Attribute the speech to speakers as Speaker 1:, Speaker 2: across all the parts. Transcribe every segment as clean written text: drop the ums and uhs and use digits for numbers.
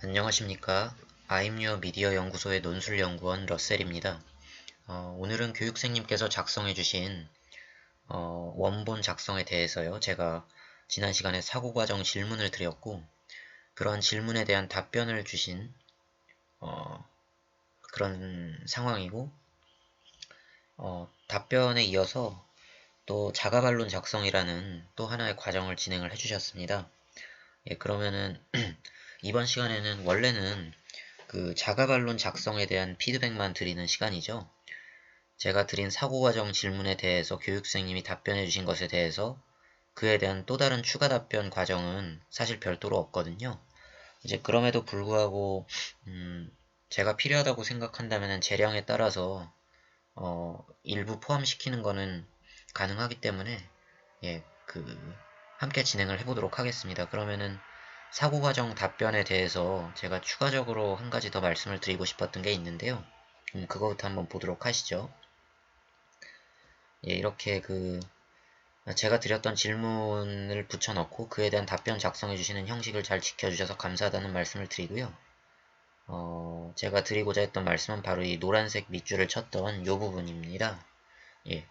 Speaker 1: 안녕하십니까. 아임유어 미디어 연구소의 논술연구원 러셀입니다. 오늘은 교육생님께서 작성해주신 원본 작성에 대해서요. 제가 지난 시간에 사고과정 질문을 드렸고 그런 질문에 대한 답변을 주신 그런 상황이고 답변에 이어서 또 자가반론 작성이라는 또 하나의 과정을 진행을 해주셨습니다. 예, 그러면은 이번 시간에는 원래는 그 자가반론 작성에 대한 피드백만 드리는 시간이죠. 제가 드린 사고과정 질문에 대해서 교육생님이 답변해 주신 것에 대해서 그에 대한 또 다른 추가 답변 과정은 사실 별도로 없거든요. 이제 그럼에도 불구하고 제가 필요하다고 생각한다면 재량에 따라서 일부 포함시키는 거는 가능하기 때문에 예, 함께 진행을 해보도록 하겠습니다. 그러면은 사고과정 답변에 대해서 제가 추가적으로 한 가지 더 말씀을 드리고 싶었던 게 있는데요. 그거부터 한번 보도록 하시죠. 예, 이렇게 제가 드렸던 질문을 붙여넣고 그에 대한 답변 작성해 주시는 형식을 잘 지켜주셔서 감사하다는 말씀을 드리고요. 제가 드리고자 했던 말씀은 바로 이 노란색 밑줄을 쳤던 이 부분입니다. 예,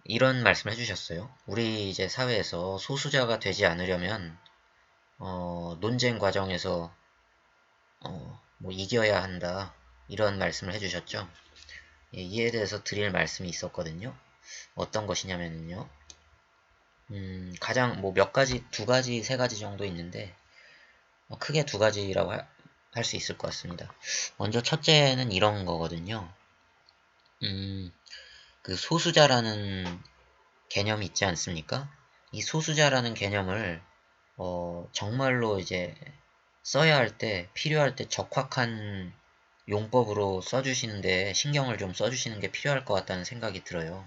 Speaker 1: 이런 말씀을 해주셨어요. 우리 이제 사회에서 소수자가 되지 않으려면 논쟁 과정에서 뭐 이겨야 한다 이런 말씀을 해주셨죠. 예, 이에 대해서 드릴 말씀이 있었거든요. 어떤 것이냐면요. 가장 뭐 몇 가지, 두 가지, 세 가지 정도 있는데 크게 두 가지라고 할 수 있을 것 같습니다. 먼저 첫째는 이런 거거든요. 그 소수자라는 개념이 있지 않습니까? 이 소수자라는 개념을 정말로 이제 써야 할 때, 필요할 때 적확한 용법으로 써주시는데 신경을 좀 써주시는 게 필요할 것 같다는 생각이 들어요.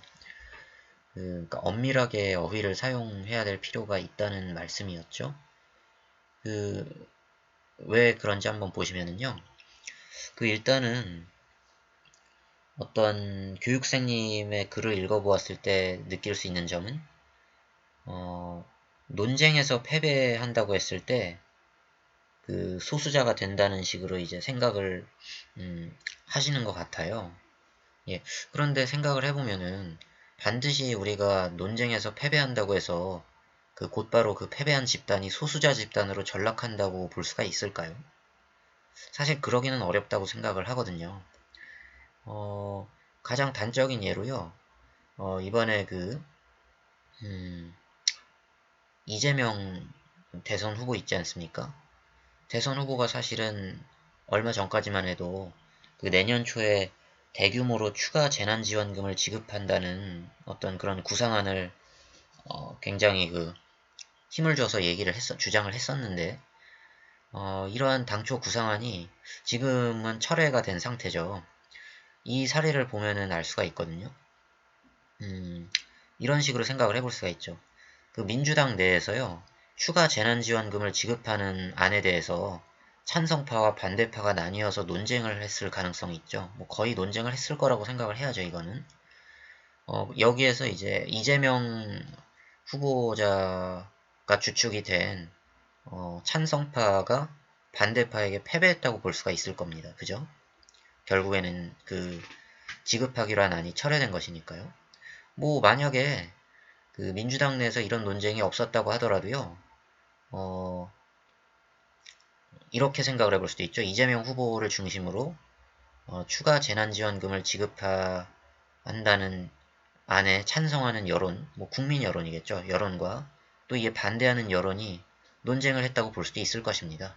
Speaker 1: 그러니까 엄밀하게 어휘를 사용해야 될 필요가 있다는 말씀이었죠. 왜 그런지 한번 보시면은요. 일단은 어떤 교육생님의 글을 읽어보았을 때 느낄 수 있는 점은 논쟁에서 패배한다고 했을 때 소수자가 된다는 식으로 이제 생각을 하시는 것 같아요. 예. 그런데 생각을 해보면은 반드시 우리가 논쟁에서 패배한다고 해서 곧바로 패배한 집단이 소수자 집단으로 전락한다고 볼 수가 있을까요? 사실 그러기는 어렵다고 생각을 하거든요. 가장 단적인 예로요. 이번에 이재명 대선 후보 있지 않습니까? 대선 후보가 사실은 얼마 전까지만 해도 내년 초에 대규모로 추가 재난지원금을 지급한다는 어떤 그런 구상안을 굉장히 힘을 줘서 주장을 했었는데 이러한 당초 구상안이 지금은 철회가 된 상태죠. 이 사례를 보면은 알 수가 있거든요. 이런 식으로 생각을 해볼 수가 있죠. 민주당 내에서요, 추가 재난지원금을 지급하는 안에 대해서 찬성파와 반대파가 나뉘어서 논쟁을 했을 가능성이 있죠. 뭐 거의 논쟁을 했을 거라고 생각을 해야죠, 이거는. 여기에서 이제 이재명 후보자가 주축이 된 찬성파가 반대파에게 패배했다고 볼 수가 있을 겁니다. 그죠? 결국에는 지급하기로 한 안이 철회된 것이니까요. 뭐 만약에 민주당 내에서 이런 논쟁이 없었다고 하더라도요. 이렇게 생각을 해볼 수도 있죠. 이재명 후보를 중심으로 추가 재난지원금을 지급한다는 안에 찬성하는 여론, 뭐 국민 여론이겠죠. 여론과 또 이에 반대하는 여론이 논쟁을 했다고 볼 수도 있을 것입니다.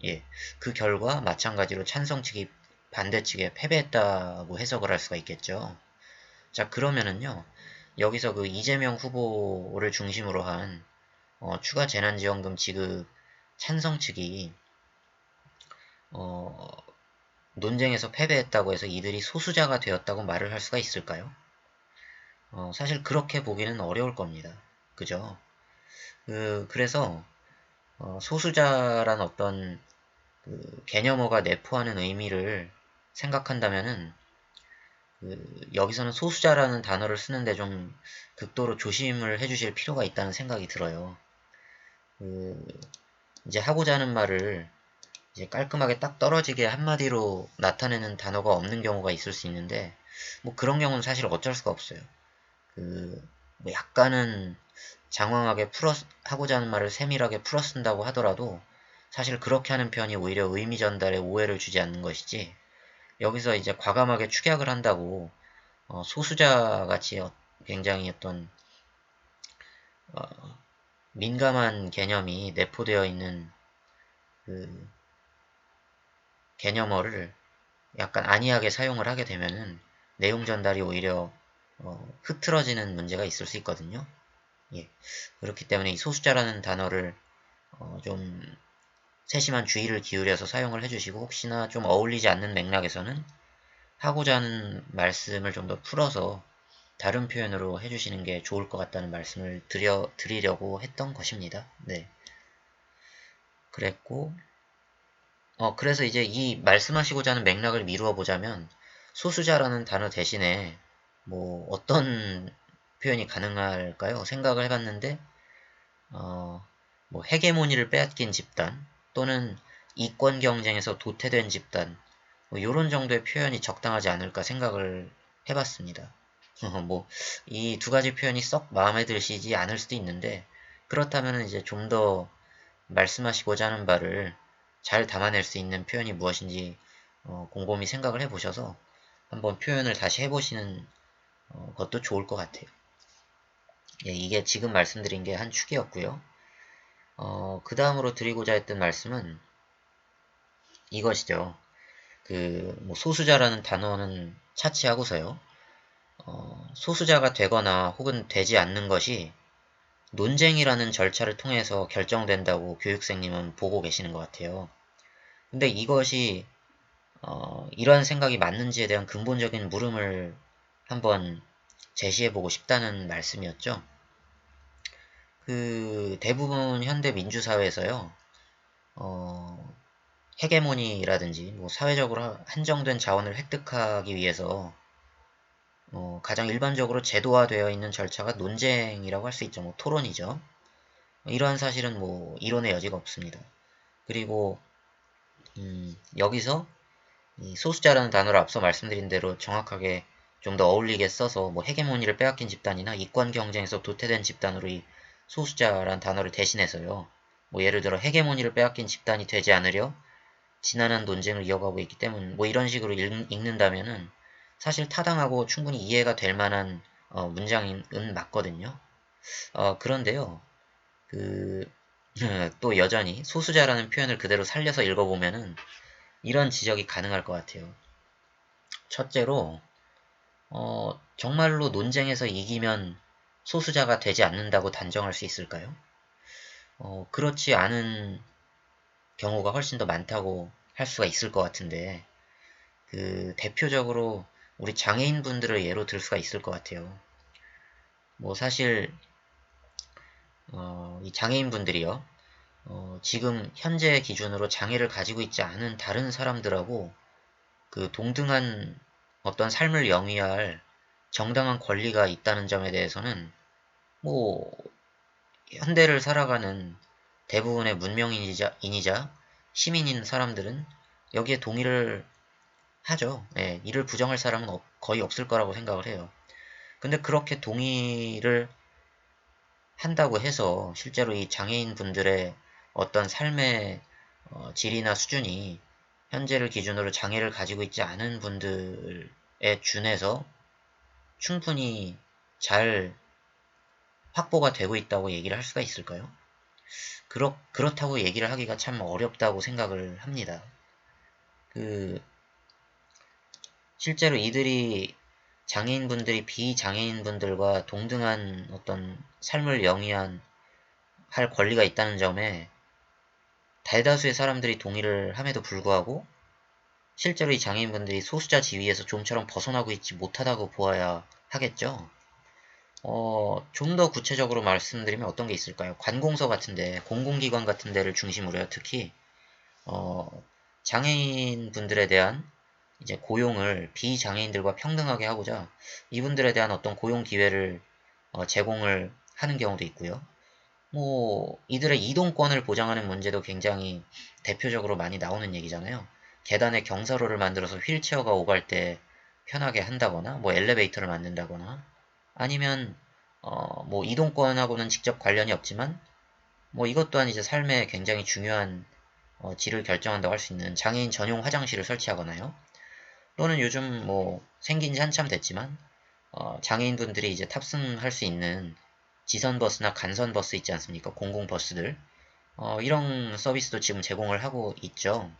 Speaker 1: 예, 그 결과 마찬가지로 찬성 측이 반대 측에 패배했다고 해석을 할 수가 있겠죠. 자, 그러면은요. 여기서 이재명 후보를 중심으로 한 추가 재난지원금 지급 찬성 측이 어, 논쟁에서 패배했다고 해서 이들이 소수자가 되었다고 말을 할 수가 있을까요? 사실 그렇게 보기는 어려울 겁니다. 그죠? 그래서 소수자란 어떤 개념어가 내포하는 의미를 생각한다면은 여기서는 소수자라는 단어를 쓰는데 좀 극도로 조심을 해주실 필요가 있다는 생각이 들어요. 이제 하고자 하는 말을 이제 깔끔하게 딱 떨어지게 한마디로 나타내는 단어가 없는 경우가 있을 수 있는데, 뭐 그런 경우는 사실 어쩔 수가 없어요. 뭐 약간은 장황하게 하고자 하는 말을 세밀하게 풀어 쓴다고 하더라도 사실 그렇게 하는 편이 오히려 의미 전달에 오해를 주지 않는 것이지, 여기서 이제 과감하게 축약을 한다고 소수자 같이 굉장히 어떤 민감한 개념이 내포되어 있는 그 개념어를 약간 안이하게 사용을 하게 되면은 내용 전달이 오히려 흐트러지는 문제가 있을 수 있거든요. 예. 그렇기 때문에 이 소수자라는 단어를 좀 세심한 주의를 기울여서 사용을 해주시고, 혹시나 좀 어울리지 않는 맥락에서는 하고자 하는 말씀을 좀 더 풀어서 다른 표현으로 해주시는 게 좋을 것 같다는 말씀을 드리려고 했던 것입니다. 네. 그랬고, 그래서 이제 이 말씀하시고자 하는 맥락을 미루어 보자면, 소수자라는 단어 대신에 뭐 어떤 표현이 가능할까요? 생각을 해봤는데, 뭐 헤게모니를 빼앗긴 집단, 또는 이권 경쟁에서 도태된 집단, 뭐 이런 정도의 표현이 적당하지 않을까 생각을 해봤습니다. 뭐 이 두 가지 표현이 썩 마음에 드시지 않을 수도 있는데, 그렇다면 이제 좀 더 말씀하시고자 하는 바를 잘 담아낼 수 있는 표현이 무엇인지 곰곰이 생각을 해보셔서 한번 표현을 다시 해보시는 것도 좋을 것 같아요. 예, 이게 지금 말씀드린 게 한 축이었고요. 그 다음으로 드리고자 했던 말씀은 이것이죠. 뭐 소수자라는 단어는 차치하고서요. 소수자가 되거나 혹은 되지 않는 것이 논쟁이라는 절차를 통해서 결정된다고 교육생님은 보고 계시는 것 같아요. 근데 이것이 이러한 생각이 맞는지에 대한 근본적인 물음을 한번 제시해보고 싶다는 말씀이었죠. 대부분 현대 민주사회에서요, 헤게모니라든지 뭐 사회적으로 한정된 자원을 획득하기 위해서 가장 일반적으로 제도화되어 있는 절차가 논쟁이라고 할 수 있죠. 뭐 토론이죠. 이러한 사실은 뭐 이론의 여지가 없습니다. 그리고 여기서 이 소수자라는 단어를 앞서 말씀드린 대로 정확하게 좀 더 어울리게 써서 뭐 헤게모니를 빼앗긴 집단이나 이권 경쟁에서 도태된 집단으로 이 소수자라는 단어를 대신해서요. 뭐 예를 들어 헤게모니를 빼앗긴 집단이 되지 않으려 지난한 논쟁을 이어가고 있기 때문, 뭐 이런 식으로 읽는다면은 사실 타당하고 충분히 이해가 될 만한 문장은 맞거든요. 그런데요, 그, 또 여전히 소수자라는 표현을 그대로 살려서 읽어보면은 이런 지적이 가능할 것 같아요. 첫째로, 정말로 논쟁에서 이기면 소수자가 되지 않는다고 단정할 수 있을까요? 그렇지 않은 경우가 훨씬 더 많다고 할 수가 있을 것 같은데, 대표적으로 우리 장애인분들을 예로 들 수가 있을 것 같아요. 뭐 사실 이 장애인분들이요, 지금 현재 기준으로 장애를 가지고 있지 않은 다른 사람들하고 동등한 어떤 삶을 영위할 정당한 권리가 있다는 점에 대해서는 뭐 현대를 살아가는 대부분의 문명인이자 시민인 사람들은 여기에 동의를 하죠. 예, 이를 부정할 사람은 거의 없을 거라고 생각을 해요. 근데 그렇게 동의를 한다고 해서 실제로 이 장애인 분들의 어떤 삶의 질이나 수준이 현재를 기준으로 장애를 가지고 있지 않은 분들에 준해서 충분히 잘 확보가 되고 있다고 얘기를 할 수가 있을까요? 그렇다고 얘기를 하기가 참 어렵다고 생각을 합니다. 실제로 이들이 장애인분들이 비장애인분들과 동등한 어떤 삶을 영위한 할 권리가 있다는 점에 대다수의 사람들이 동의를 함에도 불구하고 실제로 이 장애인분들이 소수자 지위에서 좀처럼 벗어나고 있지 못하다고 보아야 하겠죠. 좀 더 구체적으로 말씀드리면 어떤 게 있을까요? 관공서 같은데, 공공기관 같은 데를 중심으로요. 특히 장애인 분들에 대한 이제 고용을 비장애인들과 평등하게 하고자 이분들에 대한 어떤 고용 기회를 제공을 하는 경우도 있고요. 뭐 이들의 이동권을 보장하는 문제도 굉장히 대표적으로 많이 나오는 얘기잖아요. 계단에 경사로를 만들어서 휠체어가 오갈 때 편하게 한다거나 뭐 엘리베이터를 만든다거나 아니면 뭐 이동권하고는 직접 관련이 없지만 뭐 이것 또한 이제 삶에 굉장히 중요한 질을 결정한다고 할 수 있는 장애인 전용 화장실을 설치하거나요. 또는 요즘 뭐 생긴 지 한참 됐지만 장애인분들이 이제 탑승할 수 있는 지선버스나 간선버스 있지 않습니까? 공공버스들. 이런 서비스도 지금 제공을 하고 있죠.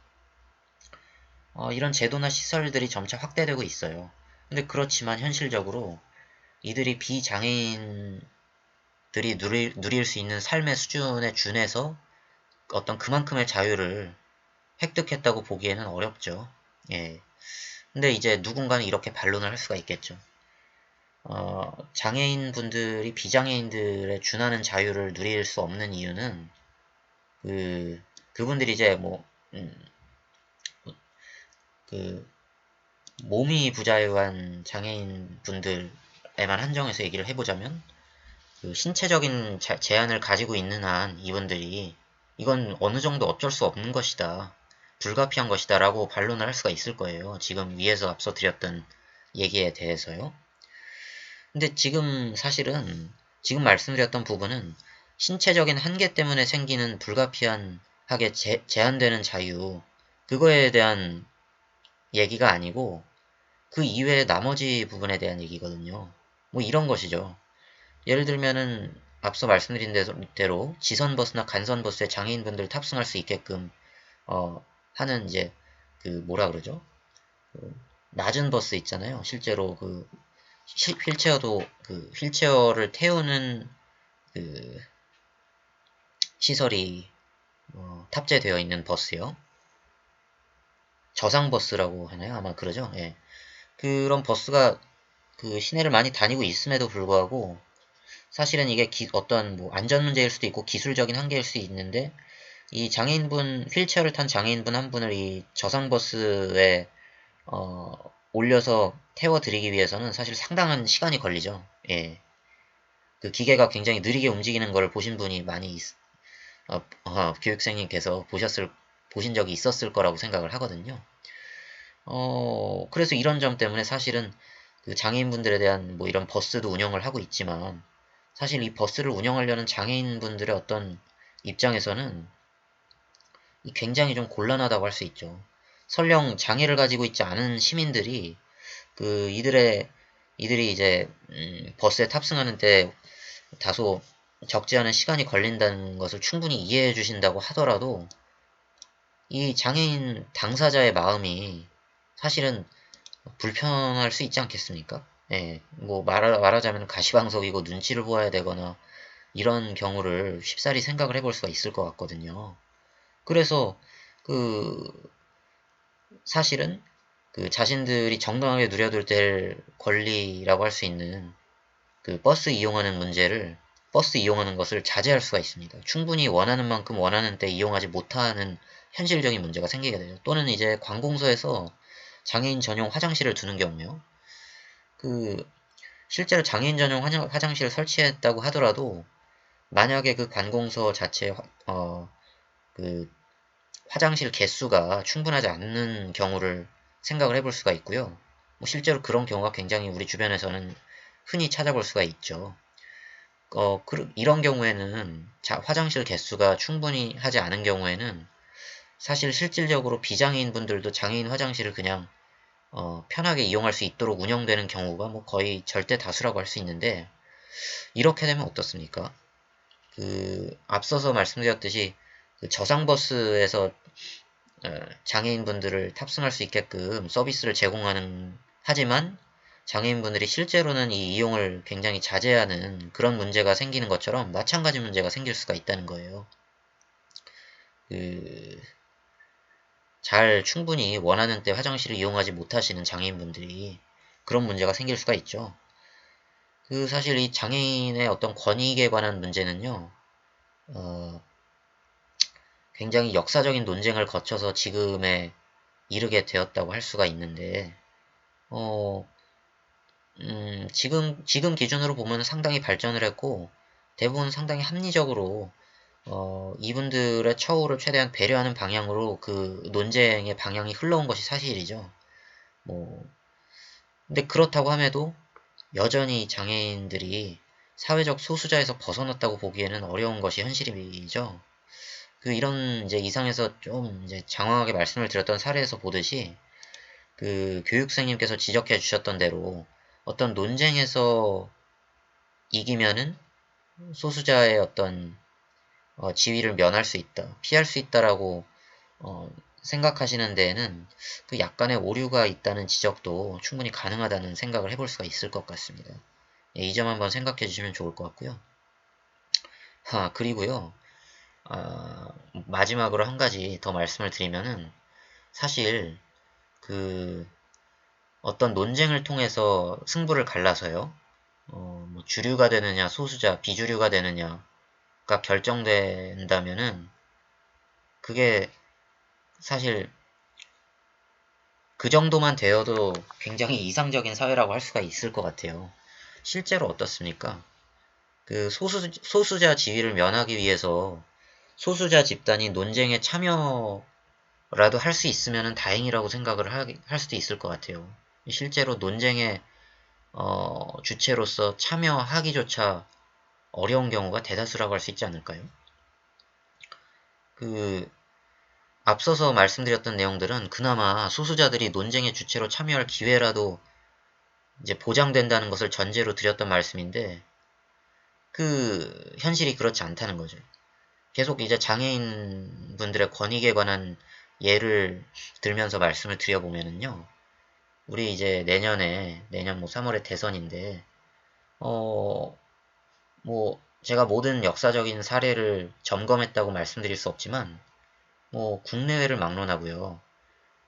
Speaker 1: 이런 제도나 시설들이 점차 확대되고 있어요. 근데 그렇지만 현실적으로 이들이 비장애인들이 누릴 수 있는 삶의 수준에 준해서 어떤 그만큼의 자유를 획득했다고 보기에는 어렵죠. 예. 근데 이제 누군가는 이렇게 반론을 할 수가 있겠죠. 장애인 분들이 비장애인들의 준하는 자유를 누릴 수 없는 이유는 그분들이 이제 뭐, 그, 몸이 부자유한 장애인 분들에만 한정해서 얘기를 해보자면, 그 신체적인 제한을 가지고 있는 한 이분들이 이건 어느 정도 어쩔 수 없는 것이다. 불가피한 것이다. 라고 반론을 할 수가 있을 거예요. 지금 위에서 앞서 드렸던 얘기에 대해서요. 근데 지금 사실은 지금 말씀드렸던 부분은 신체적인 한계 때문에 생기는 불가피하게 제한되는 자유 그거에 대한 얘기가 아니고 그 이외의 나머지 부분에 대한 얘기거든요. 뭐 이런 것이죠. 예를 들면은 앞서 말씀드린 대로 지선버스나 간선버스에 장애인분들 탑승할 수 있게끔 하는 이제 그 뭐라 그러죠? 그 낮은 버스 있잖아요. 실제로 그 휠체어도 그 휠체어를 태우는 그 시설이 탑재되어 있는 버스요. 저상버스라고 하나요? 아마 그러죠. 예. 그런 버스가 그 시내를 많이 다니고 있음에도 불구하고 사실은 이게 어떤 뭐 안전 문제일 수도 있고 기술적인 한계일 수 있는데 이 장애인분 휠체어를 탄 장애인분 한 분을 이 저상버스에 올려서 태워드리기 위해서는 사실 상당한 시간이 걸리죠. 예. 그 기계가 굉장히 느리게 움직이는 걸 보신 분이 많이 교육생님께서 보신 적이 있었을 거라고 생각을 하거든요. 그래서 이런 점 때문에 사실은 그 장애인분들에 대한 뭐 이런 버스도 운영을 하고 있지만 사실 이 버스를 운영하려는 장애인분들의 어떤 입장에서는 굉장히 좀 곤란하다고 할 수 있죠. 설령 장애를 가지고 있지 않은 시민들이 그 이들이 이제 버스에 탑승하는 때 다소 적지 않은 시간이 걸린다는 것을 충분히 이해해 주신다고 하더라도 이 장애인 당사자의 마음이 사실은 불편할 수 있지 않겠습니까? 예, 뭐 말하자면 가시방석이고 눈치를 보아야 되거나 이런 경우를 쉽사리 생각을 해볼 수가 있을 것 같거든요. 그래서 그 사실은 그 자신들이 정당하게 누려도 될 권리라고 할 수 있는 그 버스 이용하는 것을 자제할 수가 있습니다. 충분히 원하는 만큼 원하는 때 이용하지 못하는 현실적인 문제가 생기게 되죠. 또는 이제 관공서에서 장애인 전용 화장실을 두는 경우요. 그 실제로 장애인 전용 화장실을 설치했다고 하더라도 만약에 그 관공서 자체 그 화장실 개수가 충분하지 않는 경우를 생각을 해볼 수가 있고요. 뭐 실제로 그런 경우가 굉장히 우리 주변에서는 흔히 찾아볼 수가 있죠. 이런 경우에는 화장실 개수가 충분히 하지 않은 경우에는 사실 실질적으로 비장애인 분들도 장애인 화장실을 그냥 편하게 이용할 수 있도록 운영되는 경우가 뭐 거의 절대 다수라고 할 수 있는데 이렇게 되면 어떻습니까? 그 앞서서 말씀드렸듯이 그 저상버스에서 장애인분들을 탑승할 수 있게끔 서비스를 제공하는 하지만 장애인분들이 실제로는 이 이용을 굉장히 자제하는 그런 문제가 생기는 것처럼 마찬가지 문제가 생길 수가 있다는 거예요. 그 잘 충분히 원하는 때 화장실을 이용하지 못하시는 장애인분들이 그런 문제가 생길 수가 있죠. 그 사실 이 장애인의 어떤 권익에 관한 문제는요, 어, 굉장히 역사적인 논쟁을 거쳐서 지금에 이르게 되었다고 할 수가 있는데, 지금 기준으로 보면 상당히 발전을 했고, 대부분 상당히 합리적으로 이분들의 처우를 최대한 배려하는 방향으로 그 논쟁의 방향이 흘러온 것이 사실이죠. 뭐 근데 그렇다고 함에도 여전히 장애인들이 사회적 소수자에서 벗어났다고 보기에는 어려운 것이 현실이죠. 그 이런 이제 이상에서 좀 이제 장황하게 말씀을 드렸던 사례에서 보듯이 그 교육생님께서 지적해 주셨던 대로 어떤 논쟁에서 이기면은 소수자의 어떤 지위를 면할 수 있다, 피할 수 있다라고 어, 생각하시는 데에는 그 약간의 오류가 있다는 지적도 충분히 가능하다는 생각을 해볼 수가 있을 것 같습니다. 예, 이 점 한번 생각해 주시면 좋을 것 같고요. 그리고요. 마지막으로 한 가지 더 말씀을 드리면은 사실 그 어떤 논쟁을 통해서 승부를 갈라서요. 뭐 주류가 되느냐, 소수자, 비주류가 되느냐가 결정된다면은 그게 사실 그 정도만 되어도 굉장히 이상적인 사회라고 할 수가 있을 것 같아요. 실제로 어떻습니까? 그 소수자 지위를 면하기 위해서 소수자 집단이 논쟁에 참여라도 할 수 있으면 다행이라고 생각을 할 수도 있을 것 같아요. 실제로 논쟁의 주체로서 참여하기조차 어려운 경우가 대다수라고 할 수 있지 않을까요? 그 앞서서 말씀드렸던 내용들은 그나마 소수자들이 논쟁의 주체로 참여할 기회라도 이제 보장된다는 것을 전제로 드렸던 말씀인데 그 현실이 그렇지 않다는 거죠. 계속 이제 장애인 분들의 권익에 관한 예를 들면서 말씀을 드려보면은요. 우리 이제 내년 뭐 3월에 대선인데 뭐 제가 모든 역사적인 사례를 점검했다고 말씀드릴 수 없지만 뭐 국내외를 막론하고요.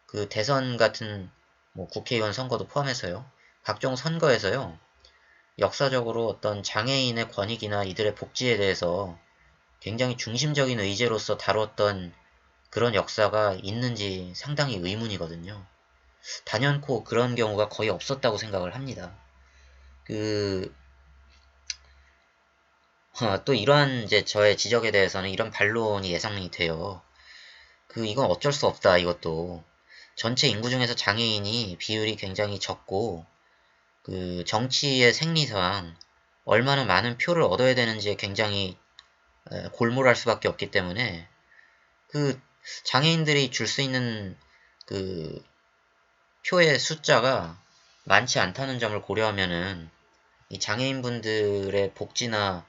Speaker 1: 그 대선 같은 뭐 국회의원 선거도 포함해서요. 각종 선거에서요. 역사적으로 어떤 장애인의 권익이나 이들의 복지에 대해서 굉장히 중심적인 의제로서 다뤘던 그런 역사가 있는지 상당히 의문이거든요. 단연코 그런 경우가 거의 없었다고 생각을 합니다. 그, 또 이러한 이제 저의 지적에 대해서는 이런 반론이 예상이 돼요. 이건 어쩔 수 없다, 이것도. 전체 인구 중에서 장애인이 비율이 굉장히 적고, 그 정치의 생리상 얼마나 많은 표를 얻어야 되는지에 굉장히 골몰할 수밖에 없기 때문에 그 장애인들이 줄 수 있는 그 표의 숫자가 많지 않다는 점을 고려하면은 이 장애인분들의 복지나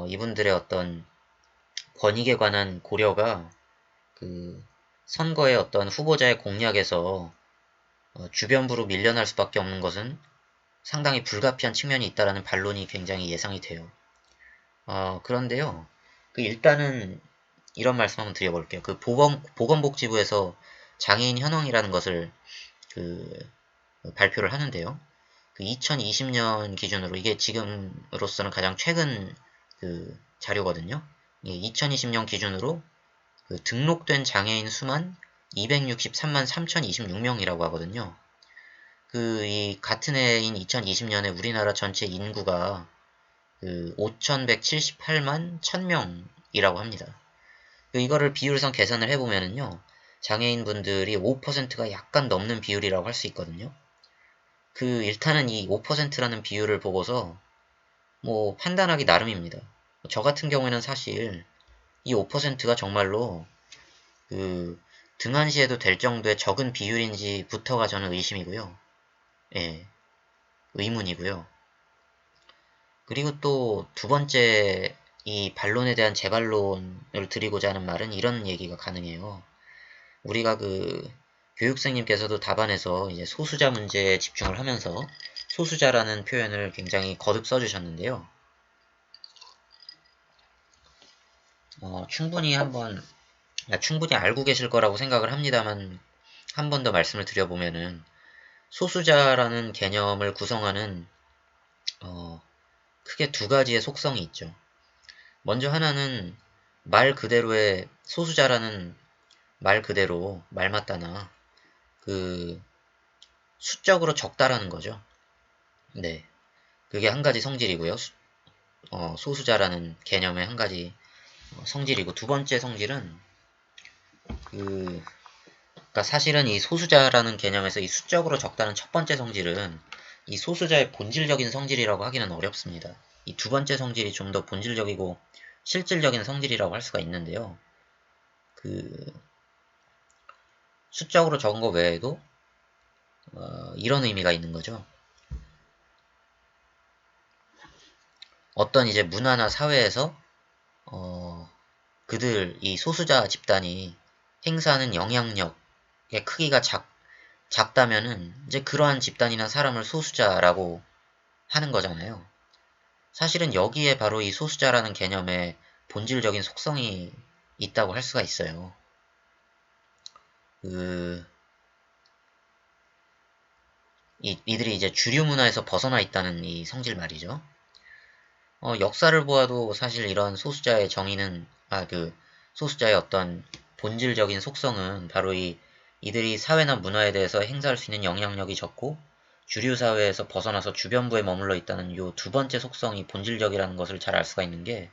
Speaker 1: 이분들의 어떤 권익에 관한 고려가 그 선거의 어떤 후보자의 공약에서 주변부로 밀려날 수밖에 없는 것은 상당히 불가피한 측면이 있다라는 반론이 굉장히 예상이 돼요. 그런데요. 일단은 이런 말씀 한번 드려볼게요. 보건복지부에서 장애인 현황이라는 것을 그 발표를 하는데요. 2020년 기준으로 이게 지금으로서는 가장 최근 자료거든요. 2020년 기준으로 등록된 장애인 수만 263만 3026명이라고 하거든요. 이 같은 해인 2020년에 우리나라 전체 인구가 5,178만 1000명이라고 합니다. 이거를 비율상 계산을 해보면은요, 장애인분들이 5%가 약간 넘는 비율이라고 할 수 있거든요. 일단은 이 5%라는 비율을 보고서 뭐 판단하기 나름입니다. 저 같은 경우에는 사실 이 5%가 정말로 등한시해도 될 정도의 적은 비율인지부터가 저는 의심이고요. 예, 의문이고요. 그리고 또 두 번째 이 반론에 대한 재반론을 드리고자 하는 말은 이런 얘기가 가능해요. 우리가 교육생님께서도 답안에서 이제 소수자 문제에 집중을 하면서 소수자라는 표현을 굉장히 거듭 써주셨는데요. 충분히 알고 계실 거라고 생각을 합니다만 한 번 더 말씀을 드려보면은 소수자라는 개념을 구성하는 크게 두 가지의 속성이 있죠. 먼저 하나는 말 그대로의 소수자라는 말 그대로 말 맞다나 수적으로 적다라는 거죠. 네, 그게 한 가지 성질이고요. 소수자라는 개념의 한 가지 성질이고, 두 번째 성질은 그러니까 사실은 이 소수자라는 개념에서 이 수적으로 적다는 첫 번째 성질은 이 소수자의 본질적인 성질이라고 하기는 어렵습니다. 이 두 번째 성질이 좀 더 본질적이고 실질적인 성질이라고 할 수가 있는데요. 그 수적으로 적은 것 외에도 이런 의미가 있는 거죠. 어떤 이제 문화나 사회에서 그들 이 소수자 집단이 행사하는 영향력의 크기가 작다면은 이제 그러한 집단이나 사람을 소수자라고 하는 거잖아요. 사실은 여기에 바로 이 소수자라는 개념의 본질적인 속성이 있다고 할 수가 있어요. 그, 이들이 이제 주류 문화에서 벗어나 있다는 이 성질 말이죠. 역사를 보아도 사실 이런 소수자의 정의는, 소수자의 어떤 본질적인 속성은 바로 이들이 사회나 문화에 대해서 행사할 수 있는 영향력이 적고, 주류 사회에서 벗어나서 주변부에 머물러 있다는 요 두 번째 속성이 본질적이라는 것을 잘 알 수가 있는 게,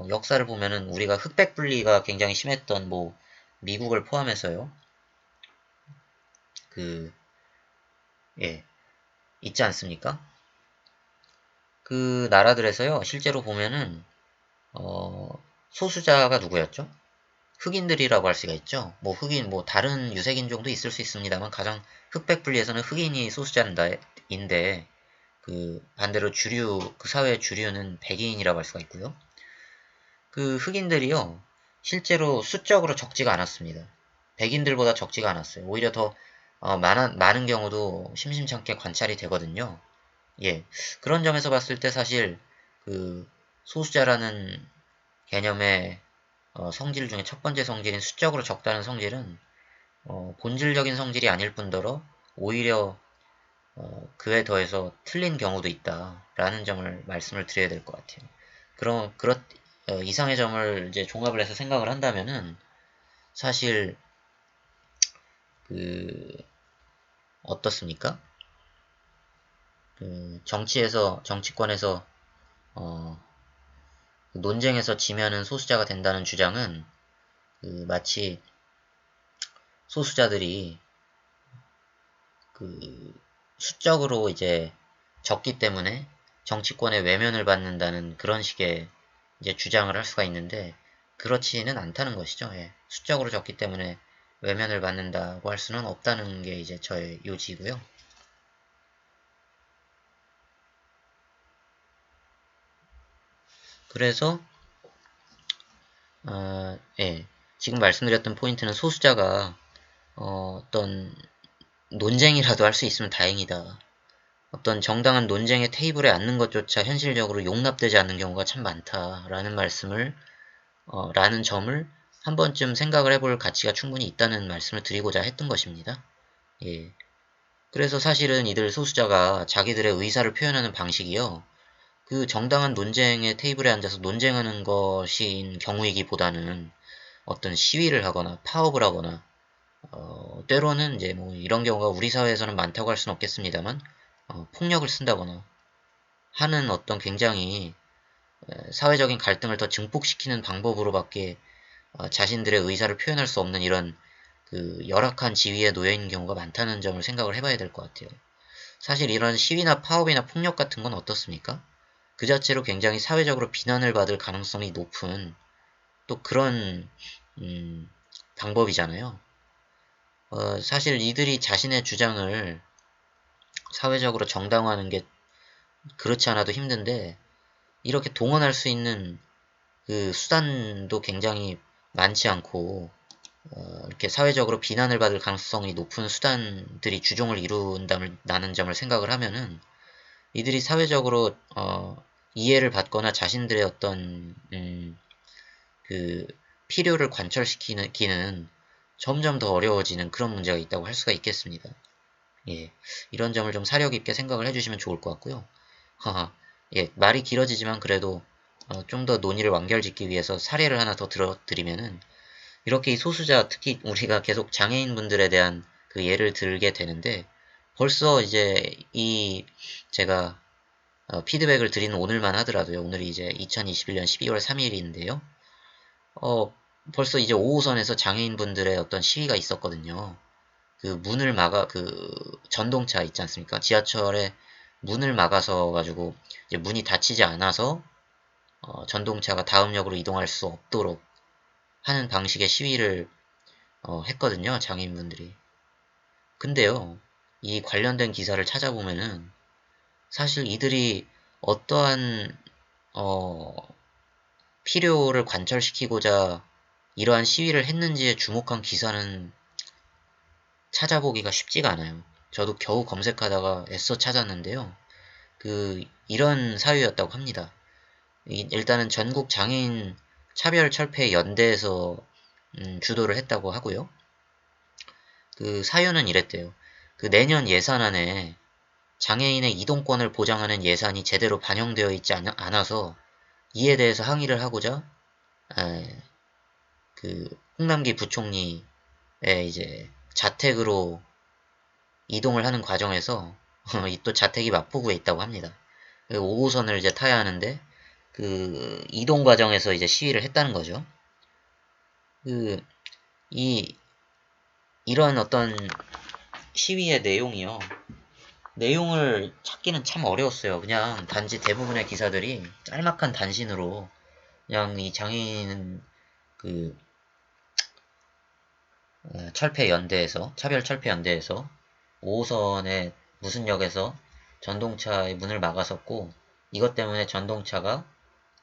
Speaker 1: 역사를 보면은 우리가 흑백 분리가 굉장히 심했던 미국을 포함해서요. 그, 예, 있지 않습니까? 그 나라들에서요, 실제로 보면은, 어, 소수자가 누구였죠? 흑인들이라고 할 수가 있죠. 뭐 흑인, 뭐 다른 유색인종도 있을 수 있습니다만 가장 흑백 분리에서는 흑인이 소수자인데 그 반대로 그 사회의 주류는 백인이라고 할 수가 있고요. 그 흑인들이요, 실제로 수적으로 적지가 않았습니다. 백인들보다 적지가 않았어요. 오히려 더 많은 경우도 심심찮게 관찰이 되거든요. 예, 그런 점에서 봤을 때 사실 그 소수자라는 개념의 성질 중에 첫 번째 성질인 수적으로 적다는 성질은 본질적인 성질이 아닐 뿐더러 오히려 그에 더해서 틀린 경우도 있다라는 점을 말씀을 드려야 될 것 같아요. 이상의 점을 이제 종합을 해서 생각을 한다면은 사실 그 어떻습니까? 그 정치권에서 어, 논쟁에서 지면은 소수자가 된다는 주장은 마치 소수자들이 그 수적으로 이제 적기 때문에 정치권의 외면을 받는다는 그런 식의 이제 주장을 할 수가 있는데 그렇지는 않다는 것이죠. 예. 수적으로 적기 때문에 외면을 받는다고 할 수는 없다는 게 이제 저의 요지이고요. 그래서 예. 지금 말씀드렸던 포인트는 소수자가 어떤 논쟁이라도 할 수 있으면 다행이다. 어떤 정당한 논쟁의 테이블에 앉는 것조차 현실적으로 용납되지 않는 경우가 참 많다라는 라는 점을 한 번쯤 생각을 해볼 가치가 충분히 있다는 말씀을 드리고자 했던 것입니다. 예. 그래서 사실은 이들 소수자가 자기들의 의사를 표현하는 방식이요. 그 정당한 논쟁의 테이블에 앉아서 논쟁하는 것인 경우이기보다는 어떤 시위를 하거나 파업을 하거나 때로는 이제 뭐 이런 경우가 우리 사회에서는 많다고 할 수는 없겠습니다만 폭력을 쓴다거나 하는 어떤 굉장히 사회적인 갈등을 더 증폭시키는 방법으로밖에 자신들의 의사를 표현할 수 없는 이런 그 열악한 지위에 놓여 있는 경우가 많다는 점을 생각을 해봐야 될 것 같아요. 사실 이런 시위나 파업이나 폭력 같은 건 어떻습니까? 그 자체로 굉장히 사회적으로 비난을 받을 가능성이 높은 또 그런 방법이잖아요. 사실 이들이 자신의 주장을 사회적으로 정당화하는 게 그렇지 않아도 힘든데 이렇게 동원할 수 있는 그 수단도 굉장히 많지 않고 이렇게 사회적으로 비난을 받을 가능성이 높은 수단들이 주종을 이룬다는 점을 생각을 하면은 이들이 사회적으로 이해를 받거나 자신들의 어떤 그 필요를 관철시키는 점점 더 어려워지는 그런 문제가 있다고 할 수가 있겠습니다. 예, 이런 점을 좀 사려 깊게 생각을 해주시면 좋을 것 같고요. 하하, 예, 말이 길어지지만 그래도 좀 더 논의를 완결짓기 위해서 사례를 하나 더 들어드리면은 이렇게 이 소수자 특히 우리가 계속 장애인분들에 대한 그 예를 들게 되는데 벌써 이제 제가 피드백을 드리는 오늘만 하더라도요. 오늘이 이제 2021년 12월 3일인데요. 벌써 이제 5호선에서 장애인분들의 어떤 시위가 있었거든요. 그 문을 막아, 그 전동차 있지 않습니까? 지하철에 문을 막아서 가지고 이제 문이 닫히지 않아서 전동차가 다음 역으로 이동할 수 없도록 하는 방식의 시위를 했거든요. 장애인분들이. 근데요, 이 관련된 기사를 찾아보면은 사실 이들이 어떠한 어, 필요를 관철시키고자 이러한 시위를 했는지에 주목한 기사는 찾아보기가 쉽지가 않아요. 저도 겨우 검색하다가 애써 찾았는데요. 이런 사유였다고 합니다. 일단은 전국 장애인 차별철폐 연대에서 주도를 했다고 하고요. 그 사유는 이랬대요. 그 내년 예산안에 장애인의 이동권을 보장하는 예산이 제대로 반영되어 있지 않아서 이에 대해서 항의를 하고자 그 홍남기 부총리의 이제 자택으로 이동을 하는 과정에서 또 자택이 마포구에 있다고 합니다. 5호선을 이제 타야 하는데 그 이동 과정에서 이제 시위를 했다는 거죠. 그 이 이런 어떤 시위의 내용이요. 내용을 찾기는 참 어려웠어요. 그냥 단지 대부분의 기사들이 짤막한 단신으로 그냥 이 장애인 그 철폐연대에서 차별철폐연대에서 5호선의 무슨 역에서 전동차의 문을 막았었고 이것 때문에 전동차가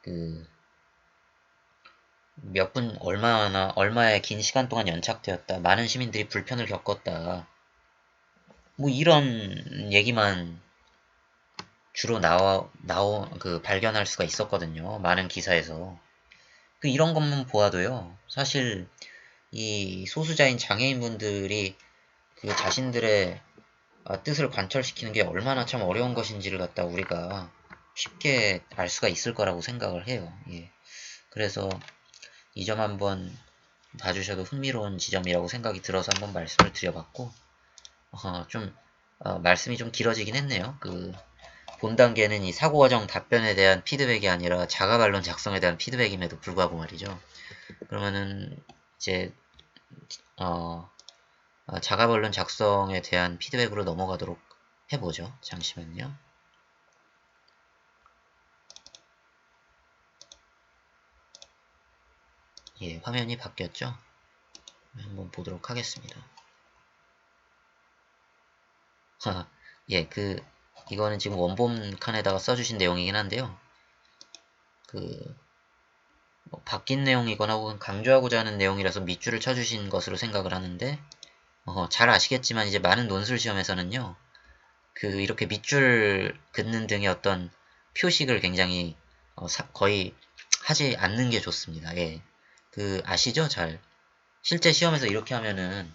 Speaker 1: 그 몇 분 얼마의 긴 시간 동안 연착되었다. 많은 시민들이 불편을 겪었다. 뭐 이런 얘기만 주로 발견할 수가 있었거든요. 많은 기사에서. 이런 것만 보아도요. 사실 이 소수자인 장애인분들이 그 자신들의 뜻을 관철시키는 게 얼마나 참 어려운 것인지를 갖다 우리가 쉽게 알 수가 있을 거라고 생각을 해요. 예. 그래서 이 점 한번 봐주셔도 흥미로운 지점이라고 생각이 들어서 한번 말씀을 드려봤고, 말씀이 좀 길어지긴 했네요. 본 단계는 이 사고 과정 답변에 대한 피드백이 아니라 자가 반론 작성에 대한 피드백임에도 불구하고 말이죠. 그러면은 이제 자가 반론 작성에 대한 피드백으로 넘어가도록 해보죠. 잠시만요. 예, 화면이 바뀌었죠? 한번 보도록 하겠습니다. 예, 이거는 지금 원본 칸에다가 써주신 내용이긴 한데요. 뭐 바뀐 내용이거나 혹은 강조하고자 하는 내용이라서 밑줄을 쳐주신 것으로 생각을 하는데, 잘 아시겠지만 이제 많은 논술 시험에서는요, 이렇게 밑줄 긋는 등의 어떤 표식을 굉장히, 거의 하지 않는 게 좋습니다. 예. 아시죠? 잘. 실제 시험에서 이렇게 하면은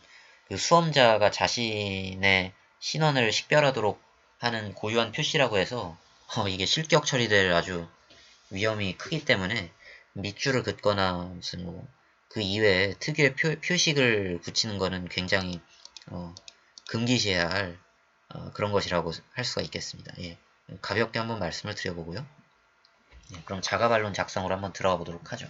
Speaker 1: 수험자가 자신의 신원을 식별하도록 하는 고유한 표시라고 해서 이게 실격 처리될 아주 위험이 크기 때문에 밑줄을 긋거나 무슨 그 이외에 특유의 표식을 붙이는 거는 굉장히 금기시해야 할 그런 것이라고 할 수가 있겠습니다. 예. 가볍게 한번 말씀을 드려보고요. 예, 그럼 자가 반론 작성으로 한번 들어가 보도록 하죠.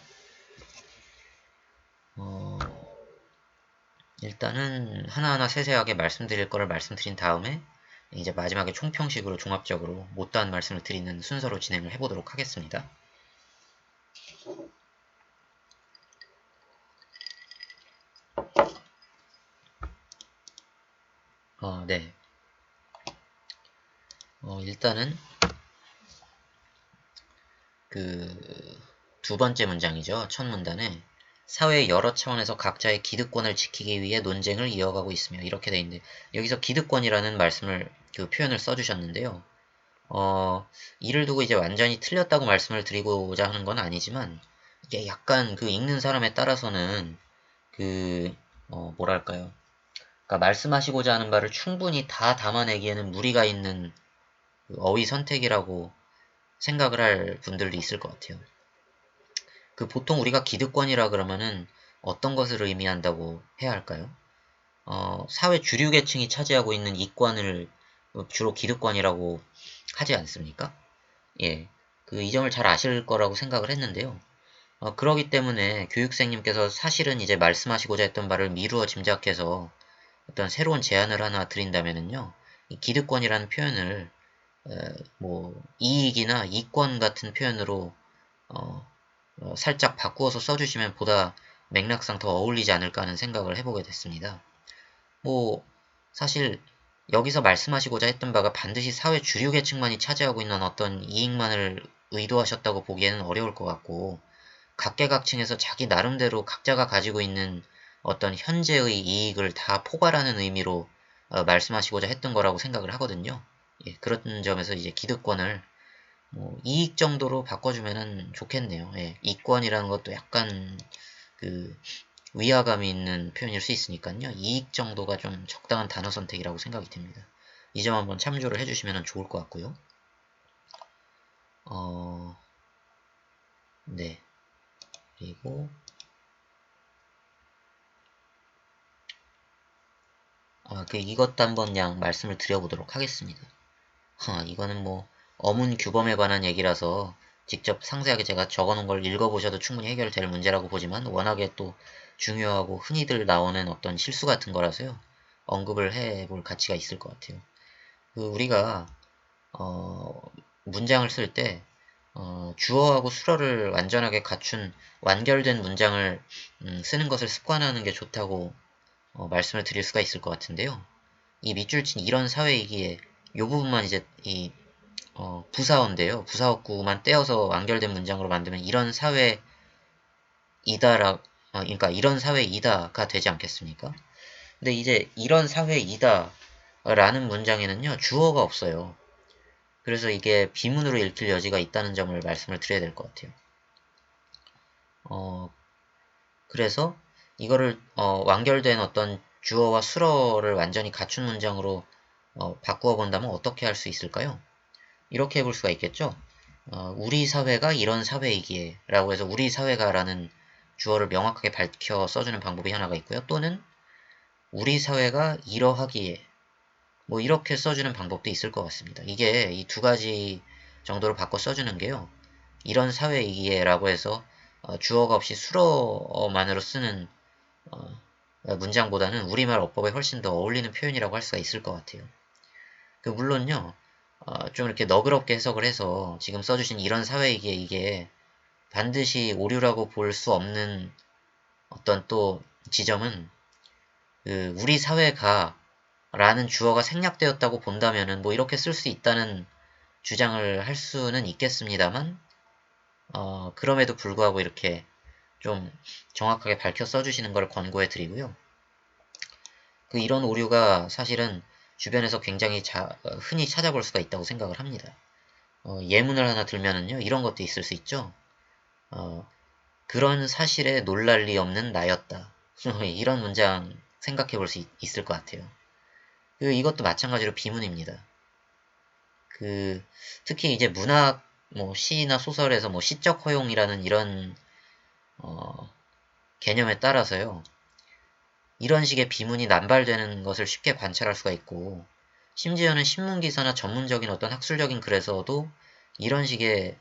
Speaker 1: 일단은 하나하나 세세하게 말씀드릴 거를 말씀드린 다음에 이제 마지막에 총평식으로 종합적으로 못다한 말씀을 드리는 순서로 진행을 해보도록 하겠습니다. 네. 일단은 두 번째 문장이죠. 첫 문단에 사회의 여러 차원에서 각자의 기득권을 지키기 위해 논쟁을 이어가고 있으며 이렇게 돼 있는데 여기서 기득권이라는 말씀을 표현을 써주셨는데요. 이를 두고 이제 완전히 틀렸다고 말씀을 드리고자 하는 건 아니지만 이게 약간 읽는 사람에 따라서는 뭐랄까요. 그러니까 말씀하시고자 하는 바를 충분히 다 담아내기에는 무리가 있는 어휘 선택이라고 생각을 할 분들도 있을 것 같아요. 보통 우리가 기득권이라 그러면은 어떤 것을 의미한다고 해야 할까요? 사회 주류 계층이 차지하고 있는 이권을 주로 기득권이라고 하지 않습니까? 예, 그 이 점을 잘 아실 거라고 생각을 했는데요. 그러기 때문에 교육생님께서 사실은 이제 말씀하시고자 했던 바를 미루어 짐작해서 어떤 새로운 제안을 하나 드린다면은요, 이 기득권이라는 표현을 뭐 이익이나 이권 같은 표현으로 어, 살짝 바꾸어서 써주시면 보다 맥락상 더 어울리지 않을까 하는 생각을 해보게 됐습니다. 뭐 사실 여기서 말씀하시고자 했던 바가 반드시 사회 주류 계층만이 차지하고 있는 어떤 이익만을 의도하셨다고 보기에는 어려울 것 같고, 각계각층에서 자기 나름대로 각자가 가지고 있는 어떤 현재의 이익을 다 포괄하는 의미로 말씀하시고자 했던 거라고 생각을 하거든요. 예, 그런 점에서 이제 기득권을 뭐 이익 정도로 바꿔주면은 좋겠네요. 예, 이권이라는 것도 약간 그 위화감이 있는 표현일 수 있으니까요. 이익 정도가 좀 적당한 단어 선택이라고 생각이 됩니다. 이 점 한번 참조를 해주시면 좋을 것 같고요. 네. 그리고 이것도 한번 그냥 말씀을 드려보도록 하겠습니다. 이거는 뭐 어문 규범에 관한 얘기라서 직접 상세하게 제가 적어놓은 걸 읽어보셔도 충분히 해결될 문제라고 보지만, 워낙에 또 중요하고 흔히들 나오는 어떤 실수 같은 거라서요. 언급을 해볼 가치가 있을 것 같아요. 우리가 문장을 쓸 때 주어하고 수어를 완전하게 갖춘 완결된 문장을 쓰는 것을 습관하는 게 좋다고 말씀을 드릴 수가 있을 것 같은데요. 이 밑줄 친 이런 사회이기에 이 부분만 이제 이 부사어인데요. 부사어구만 떼어서 완결된 문장으로 만들면 이런 사회이다라 그러니까 이런 사회이다가 되지 않겠습니까? 근데 이제 이런 사회이다 라는 문장에는요, 주어가 없어요. 그래서 이게 비문으로 읽힐 여지가 있다는 점을 말씀을 드려야 될 것 같아요. 그래서 이거를 완결된 어떤 주어와 수어를 완전히 갖춘 문장으로 바꾸어 본다면 어떻게 할 수 있을까요? 이렇게 해볼 수가 있겠죠. 우리 사회가 이런 사회이기에 라고 해서 우리 사회가 라는 주어를 명확하게 밝혀 써주는 방법이 하나가 있고요. 또는 우리 사회가 이러하기에 뭐 이렇게 써주는 방법도 있을 것 같습니다. 이게 이 두 가지 정도로 바꿔 써주는 게요. 이런 사회이기에 라고 해서 주어가 없이 수어만으로 쓰는 문장보다는 우리말 어법에 훨씬 더 어울리는 표현이라고 할 수가 있을 것 같아요. 물론요, 좀 이렇게 너그럽게 해석을 해서 지금 써주신 이런 사회이기에 이게 반드시 오류라고 볼 수 없는 어떤 또 지점은 우리 사회가 라는 주어가 생략되었다고 본다면은 뭐 이렇게 쓸 수 있다는 주장을 할 수는 있겠습니다만, 그럼에도 불구하고 이렇게 좀 정확하게 밝혀 써주시는 걸 권고해 드리고요. 이런 오류가 사실은 주변에서 굉장히 흔히 찾아볼 수가 있다고 생각을 합니다. 예문을 하나 들면은요, 이런 것도 있을 수 있죠. 그런 사실에 놀랄 리 없는 나였다. 이런 문장 생각해 볼 수 있을 것 같아요. 이것도 마찬가지로 비문입니다. 특히 이제 문학, 뭐 시나 소설에서 뭐 시적 허용이라는 이런 개념에 따라서요. 이런 식의 비문이 남발되는 것을 쉽게 관찰할 수가 있고, 심지어는 신문기사나 전문적인 어떤 학술적인 글에서도 이런 식의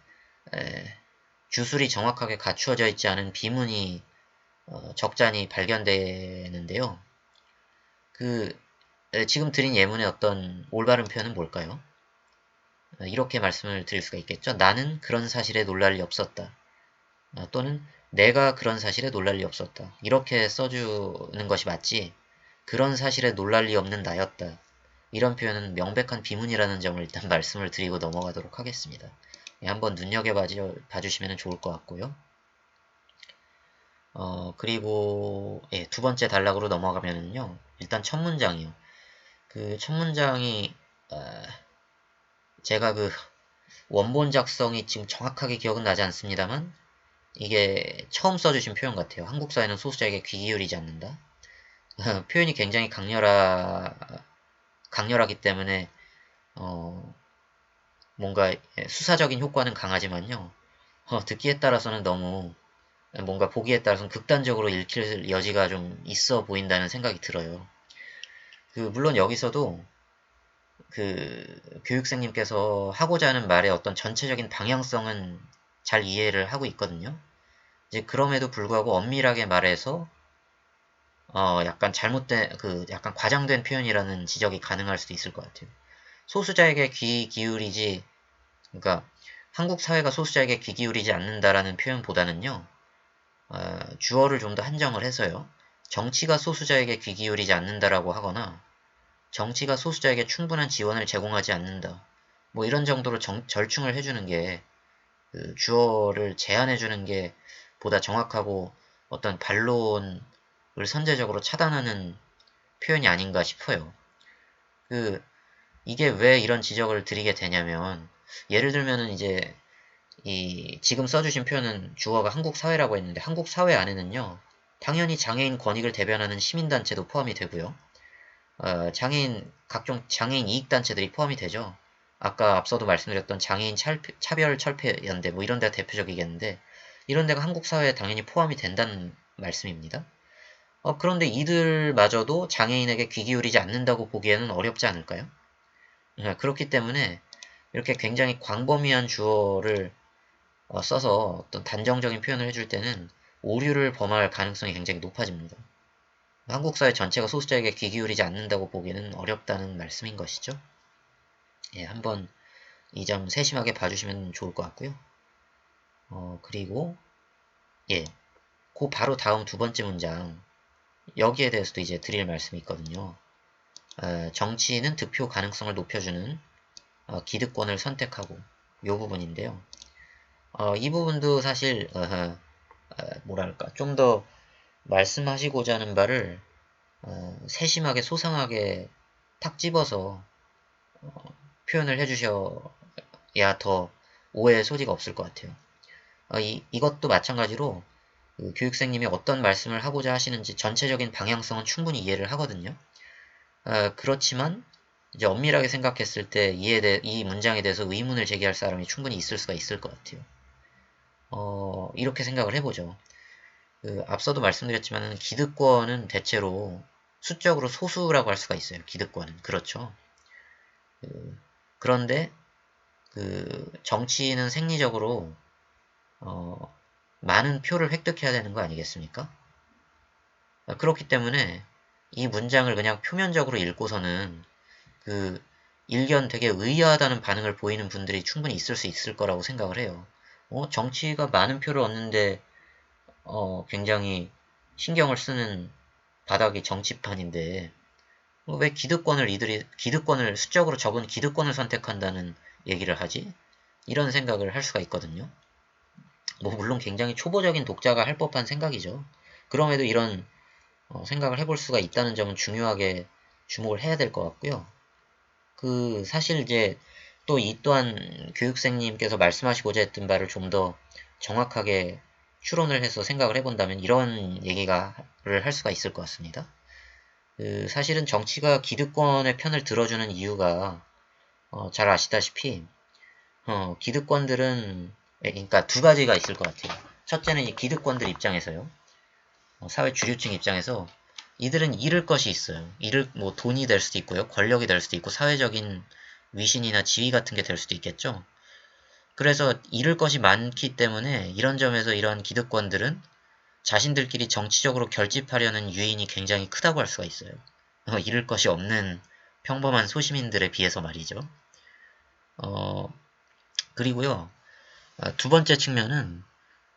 Speaker 1: 주술이 정확하게 갖추어져 있지 않은 비문이 적잖이 발견되는데요. 지금 드린 예문의 어떤 올바른 표현은 뭘까요? 이렇게 말씀을 드릴 수가 있겠죠. 나는 그런 사실에 놀랄 리 없었다. 또는 내가 그런 사실에 놀랄 리 없었다. 이렇게 써주는 것이 맞지, 그런 사실에 놀랄 리 없는 나였다. 이런 표현은 명백한 비문이라는 점을 일단 말씀을 드리고 넘어가도록 하겠습니다. 한번 눈여겨봐주시면 좋을 것 같고요. 그리고 두 번째 단락으로 넘어가면은요. 일단 첫 문장이요. 첫 문장이 제가 원본 작성이 지금 정확하게 기억은 나지 않습니다만, 이게 처음 써주신 표현 같아요. 한국 사회는 소수자에게 귀 기울이지 않는다. 표현이 굉장히 강렬하기 때문에 뭔가 수사적인 효과는 강하지만요. 듣기에 따라서는 너무 뭔가 보기에 따라서는 극단적으로 읽힐 여지가 좀 있어 보인다는 생각이 들어요. 물론 여기서도 교육생님께서 하고자 하는 말의 어떤 전체적인 방향성은 잘 이해를 하고 있거든요. 이제 그럼에도 불구하고 엄밀하게 말해서 약간 잘못된 약간 과장된 표현이라는 지적이 가능할 수도 있을 것 같아요. 소수자에게 귀 기울이지, 그러니까 한국 사회가 소수자에게 귀 기울이지 않는다라는 표현보다는요, 주어를 좀 더 한정을 해서요. 정치가 소수자에게 귀 기울이지 않는다라고 하거나 정치가 소수자에게 충분한 지원을 제공하지 않는다. 뭐 이런 정도로 절충을 해주는 게 주어를 제한해주는 게 보다 정확하고 어떤 반론을 선제적으로 차단하는 표현이 아닌가 싶어요. 이게 왜 이런 지적을 드리게 되냐면 예를 들면은 이제 지금 써주신 표현은 주어가 한국 사회라고 했는데 한국 사회 안에는요 당연히 장애인 권익을 대변하는 시민단체도 포함이 되고요. 각종 장애인 이익단체들이 포함이 되죠. 아까 앞서도 말씀드렸던 장애인 차별철폐연대 뭐 이런 데가 대표적이겠는데 이런 데가 한국 사회에 당연히 포함이 된다는 말씀입니다. 그런데 이들마저도 장애인에게 귀 기울이지 않는다고 보기에는 어렵지 않을까요? 그렇기 때문에 이렇게 굉장히 광범위한 주어를 써서 어떤 단정적인 표현을 해줄 때는 오류를 범할 가능성이 굉장히 높아집니다. 한국 사회 전체가 소수자에게 귀 기울이지 않는다고 보기는 어렵다는 말씀인 것이죠. 예, 한번 이 점 세심하게 봐주시면 좋을 것 같고요. 그리고 예, 그 바로 다음 두 번째 문장 여기에 대해서도 이제 드릴 말씀이 있거든요. 정치인은 득표 가능성을 높여주는 기득권을 선택하고 이 부분인데요. 이 부분도 사실 뭐랄까 좀 더 말씀하시고자 하는 바를 세심하게 소상하게 탁 집어서 표현을 해주셔야 더 오해의 소지가 없을 것 같아요. 이것도 마찬가지로 교육생님이 어떤 말씀을 하고자 하시는지 전체적인 방향성은 충분히 이해를 하거든요. 그렇지만 이제 엄밀하게 생각했을 때 이 문장에 대해서 의문을 제기할 사람이 충분히 있을 수가 있을 것 같아요. 이렇게 생각을 해보죠. 앞서도 말씀드렸지만 기득권은 대체로 수적으로 소수라고 할 수가 있어요. 기득권은. 그렇죠. 그런데 정치인은 생리적으로 많은 표를 획득해야 되는 거 아니겠습니까? 그렇기 때문에 이 문장을 그냥 표면적으로 읽고서는 일견 되게 의아하다는 반응을 보이는 분들이 충분히 있을 수 있을 거라고 생각을 해요. 정치가 많은 표를 얻는데 굉장히 신경을 쓰는 바닥이 정치판인데 왜 기득권을 수적으로 적은 기득권을 선택한다는 얘기를 하지? 이런 생각을 할 수가 있거든요. 물론 굉장히 초보적인 독자가 할 법한 생각이죠. 그럼에도 이런 생각을 해볼 수가 있다는 점은 중요하게 주목을 해야 될 것 같고요. 사실 이제 또 이 또한 교육생님께서 말씀하시고자 했던 바를 좀 더 정확하게 추론을 해서 생각을 해본다면 이런 얘기를 할 수가 있을 것 같습니다. 사실은 정치가 기득권의 편을 들어주는 이유가 잘 아시다시피 기득권들은 그러니까 두 가지가 있을 것 같아요. 첫째는 이 기득권들 입장에서요. 사회 주류층 입장에서 이들은 잃을 것이 있어요. 뭐 돈이 될 수도 있고요. 권력이 될 수도 있고 사회적인 위신이나 지위 같은 게 될 수도 있겠죠. 그래서 잃을 것이 많기 때문에 이런 점에서 이런 기득권들은 자신들끼리 정치적으로 결집하려는 유인이 굉장히 크다고 할 수가 있어요. 잃을 것이 없는 평범한 소시민들에 비해서 말이죠. 그리고요. 두 번째 측면은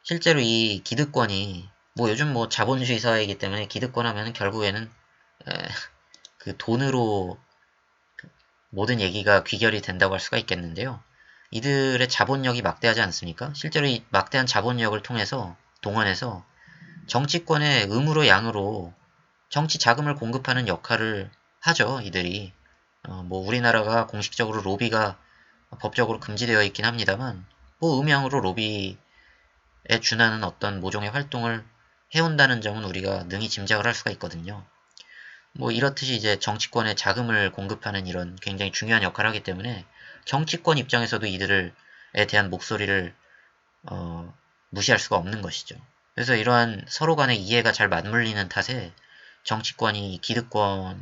Speaker 1: 실제로 이 기득권이 뭐 요즘 뭐 자본주의 사회이기 때문에 기득권 하면은 결국에는 돈으로 모든 얘기가 귀결이 된다고 할 수가 있겠는데요. 이들의 자본력이 막대하지 않습니까? 실제로 이 막대한 자본력을 통해서 동원해서 정치권의 음으로 양으로 정치 자금을 공급하는 역할을 하죠. 이들이 뭐 우리나라가 공식적으로 로비가 법적으로 금지되어 있긴 합니다만 뭐 음양으로 로비에 준하는 어떤 모종의 활동을 해온다는 점은 우리가 능히 짐작을 할 수가 있거든요. 뭐 이렇듯이 이제 정치권에 자금을 공급하는 이런 굉장히 중요한 역할을 하기 때문에 정치권 입장에서도 이들에 대한 목소리를 무시할 수가 없는 것이죠. 그래서 이러한 서로 간의 이해가 잘 맞물리는 탓에 정치권이 기득권을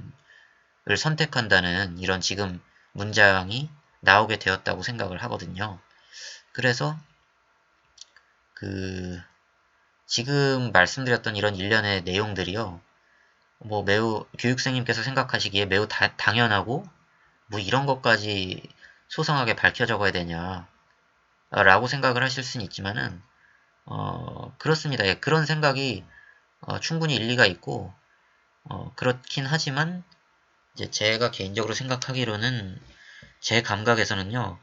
Speaker 1: 선택한다는 이런 지금 문장이 나오게 되었다고 생각을 하거든요. 그래서 지금 말씀드렸던 이런 일련의 내용들이요. 뭐 매우 교육생님께서 생각하시기에 매우 당연하고 뭐 이런 것까지 소상하게 밝혀 적어야 되냐 라고 생각을 하실 수는 있지만은 그렇습니다. 예, 그런 생각이 충분히 일리가 있고 그렇긴 하지만 이제 제가 개인적으로 생각하기로는 제 감각에서는요.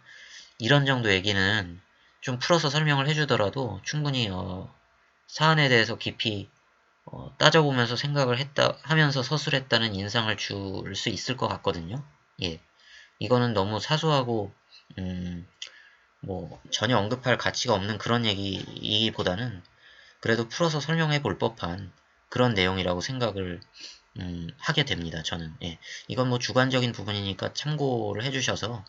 Speaker 1: 이런 정도 얘기는 좀 풀어서 설명을 해주더라도 충분히 사안에 대해서 깊이 따져보면서 생각을 하면서 서술했다는 인상을 줄 수 있을 것 같거든요. 예. 이거는 너무 사소하고, 뭐, 전혀 언급할 가치가 없는 그런 얘기보다는 그래도 풀어서 설명해 볼 법한 그런 내용이라고 생각을, 하게 됩니다, 저는. 예. 이건 뭐 주관적인 부분이니까 참고를 해주셔서,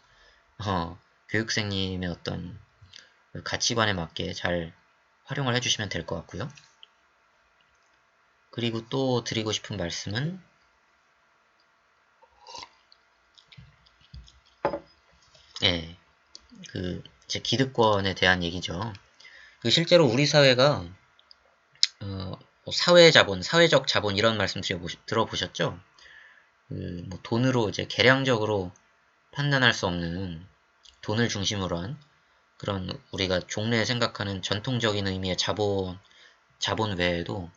Speaker 1: 교육생님의 어떤 가치관에 맞게 잘 활용을 해주시면 될 것 같고요. 그리고 또 드리고 싶은 말씀은 예, 제 기득권에 대한 얘기죠. 실제로 우리 사회가 뭐 사회자본, 사회적 자본 이런 말씀 들어보셨죠? 뭐 돈으로 이제 계량적으로 판단할 수 없는 돈을 중심으로 한 그런 우리가 종래에 생각하는 전통적인 의미의 자본 외에도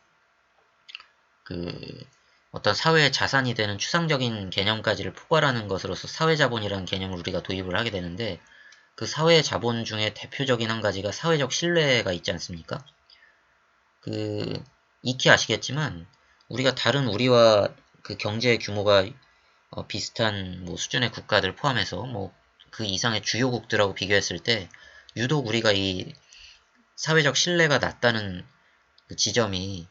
Speaker 1: 어떤 사회의 자산이 되는 추상적인 개념까지를 포괄하는 것으로서 사회자본이라는 개념을 우리가 도입을 하게 되는데 그 사회자본 중에 대표적인 한 가지가 사회적 신뢰가 있지 않습니까? 익히 아시겠지만 우리가 다른 우리와 경제 규모가 비슷한 뭐 수준의 국가들 포함해서 뭐 그 이상의 주요국들하고 비교했을 때 유독 우리가 이 사회적 신뢰가 낮다는 그 지점이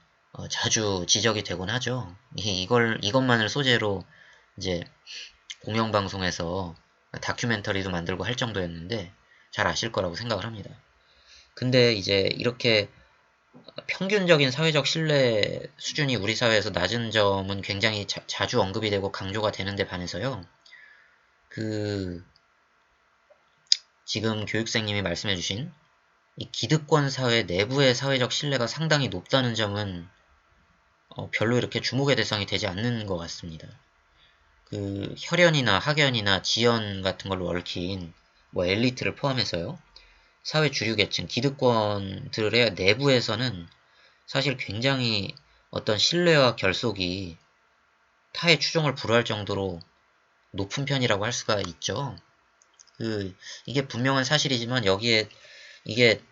Speaker 1: 자주 지적이 되곤 하죠. 이것만을 소재로 이제 공영방송에서 다큐멘터리도 만들고 할 정도였는데 잘 아실 거라고 생각을 합니다. 근데 이제 이렇게 평균적인 사회적 신뢰 수준이 우리 사회에서 낮은 점은 굉장히 자주 언급이 되고 강조가 되는데 반해서요. 지금 교육생님이 말씀해주신 이 기득권 사회 내부의 사회적 신뢰가 상당히 높다는 점은 별로 이렇게 주목의 대상이 되지 않는 것 같습니다. 혈연이나 학연이나 지연 같은 걸로 얽힌 뭐 엘리트를 포함해서요. 사회 주류 계층, 기득권들의 내부에서는 사실 굉장히 어떤 신뢰와 결속이 타의 추종을 불허할 정도로 높은 편이라고 할 수가 있죠. 이게 분명한 사실이지만 여기에 이게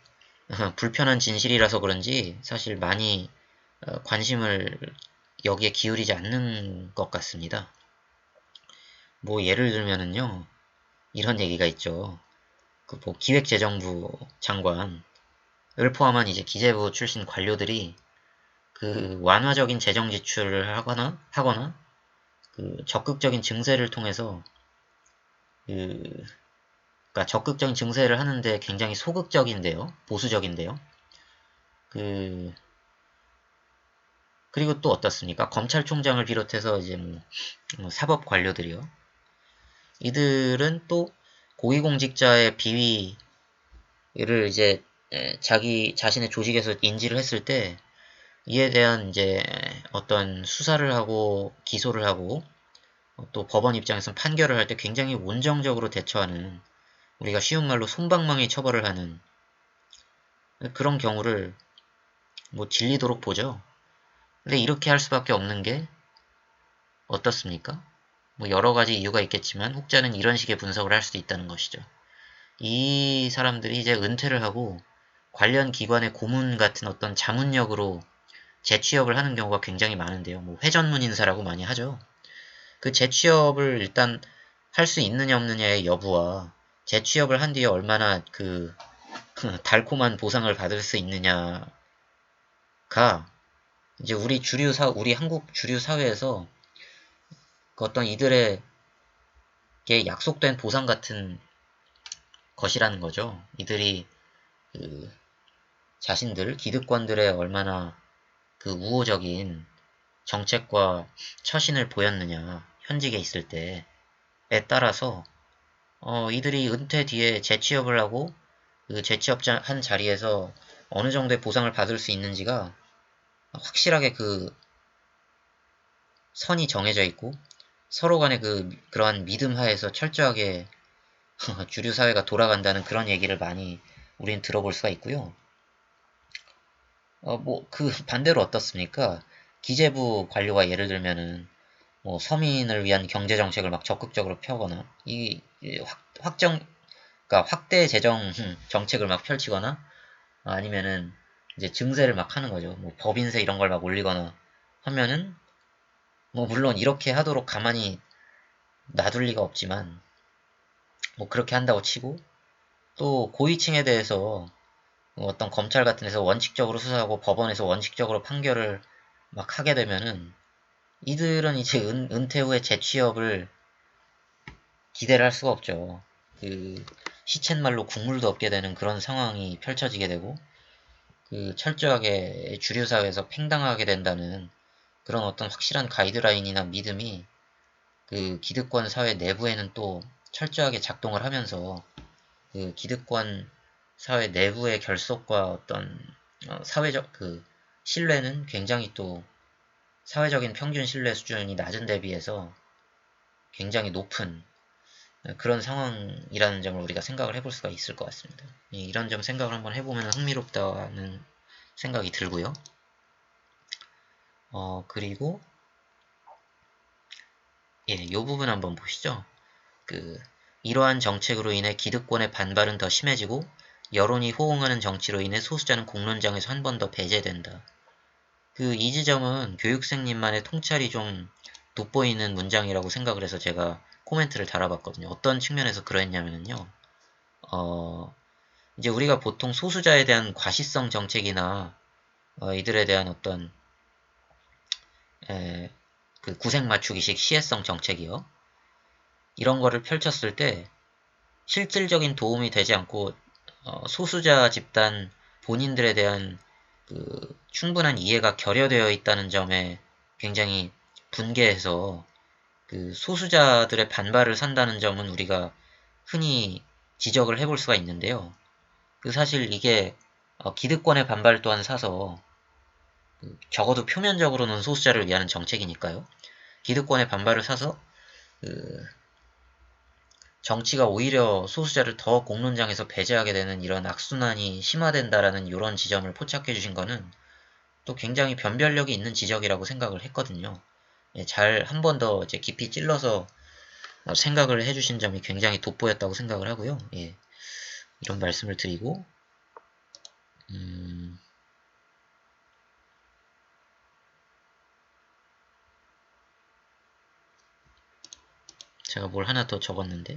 Speaker 1: 불편한 진실이라서 그런지 사실 많이 관심을 여기에 기울이지 않는 것 같습니다. 뭐 예를 들면은요, 이런 얘기가 있죠. 뭐 기획재정부 장관을 포함한 이제 기재부 출신 관료들이 완화적인 재정 지출을 하거나 적극적인 증세를 통해서 그러니까 적극적인 증세를 하는데 굉장히 소극적인데요, 보수적인데요. 그리고 또 어떻습니까? 검찰총장을 비롯해서 이제 뭐 사법 관료들이요. 이들은 또 고위공직자의 비위를 이제 자기 자신의 조직에서 인지를 했을 때 이에 대한 이제 어떤 수사를 하고 기소를 하고 또 법원 입장에서는 판결을 할 때 굉장히 온정적으로 대처하는 우리가 쉬운 말로 솜방망이 처벌을 하는 그런 경우를 뭐 질리도록 보죠. 근데 이렇게 할 수밖에 없는 게 어떻습니까? 뭐 여러 가지 이유가 있겠지만 혹자는 이런 식의 분석을 할 수도 있다는 것이죠. 이 사람들이 이제 은퇴를 하고 관련 기관의 고문 같은 어떤 자문역으로 재취업을 하는 경우가 굉장히 많은데요. 뭐 회전문 인사라고 많이 하죠. 재취업을 일단 할 수 있느냐 없느냐의 여부와 재취업을 한 뒤에 얼마나 달콤한 보상을 받을 수 있느냐가 이제 우리 한국 주류 사회에서 어떤 이들에게 약속된 보상 같은 것이라는 거죠. 이들이 자신들 기득권들의 얼마나 우호적인 정책과 처신을 보였느냐 현직에 있을 때에 따라서 이들이 은퇴 뒤에 재취업을 하고 그 재취업한 자리에서 어느 정도의 보상을 받을 수 있는지가 확실하게 그 선이 정해져 있고 서로 간의 그러한 믿음 하에서 철저하게 주류 사회가 돌아간다는 그런 얘기를 많이 우리는 들어볼 수가 있고요. 뭐 그 반대로 어떻습니까? 기재부 관료가 예를 들면은 뭐 서민을 위한 경제 정책을 막 적극적으로 펴거나 그러니까 확대 재정 정책을 막 펼치거나 아니면은 이제 증세를 막 하는 거죠. 뭐 법인세 이런 걸 막 올리거나 하면은 뭐 물론 이렇게 하도록 가만히 놔둘 리가 없지만 뭐 그렇게 한다고 치고 또 고위층에 대해서 어떤 검찰 같은 데서 원칙적으로 수사하고 법원에서 원칙적으로 판결을 막 하게 되면은 이들은 이제 은퇴 후에 재취업을 기대를 할 수가 없죠. 그 시쳇말로 국물도 없게 되는 그런 상황이 펼쳐지게 되고 그 철저하게 주류 사회에서 팽당하게 된다는 그런 어떤 확실한 가이드라인이나 믿음이 그 기득권 사회 내부에는 또 철저하게 작동을 하면서 그 기득권 사회 내부의 결속과 어떤 사회적 신뢰는 굉장히 또 사회적인 평균 신뢰 수준이 낮은 데 비해서 굉장히 높은 그런 상황이라는 점을 우리가 생각을 해볼 수가 있을 것 같습니다. 이런 점 생각을 한번 해보면 흥미롭다는 생각이 들고요. 그리고 이 부분 한번 보시죠. 이러한 정책으로 인해 기득권의 반발은 더 심해지고 여론이 호응하는 정치로 인해 소수자는 공론장에서 한 번 더 배제된다. 이 지점은 교육생님만의 통찰이 좀 돋보이는 문장이라고 생각을 해서 제가 코멘트를 달아봤거든요. 어떤 측면에서 그랬냐면요. 이제 우리가 보통 소수자에 대한 과시성 정책이나 이들에 대한 어떤 그 구색 맞추기식 시혜성 정책이요. 이런 거를 펼쳤을 때 실질적인 도움이 되지 않고 소수자 집단 본인들에 대한 충분한 이해가 결여되어 있다는 점에 굉장히 분개해서 소수자들의 반발을 산다는 점은 우리가 흔히 지적을 해볼 수가 있는데요. 사실 이게 기득권의 반발 또한 사서 적어도 표면적으로는 소수자를 위한 정책이니까요. 기득권의 반발을 사서 정치가 오히려 소수자를 더 공론장에서 배제하게 되는 이런 악순환이 심화된다라는 이런 지점을 포착해 주신 거는 또 굉장히 변별력이 있는 지적이라고 생각을 했거든요. 잘 한 번 더 이제 깊이 찔러서 생각을 해주신 점이 굉장히 돋보였다고 생각을 하고요. 이런 말씀을 드리고 제가 뭘 하나 더 적었는데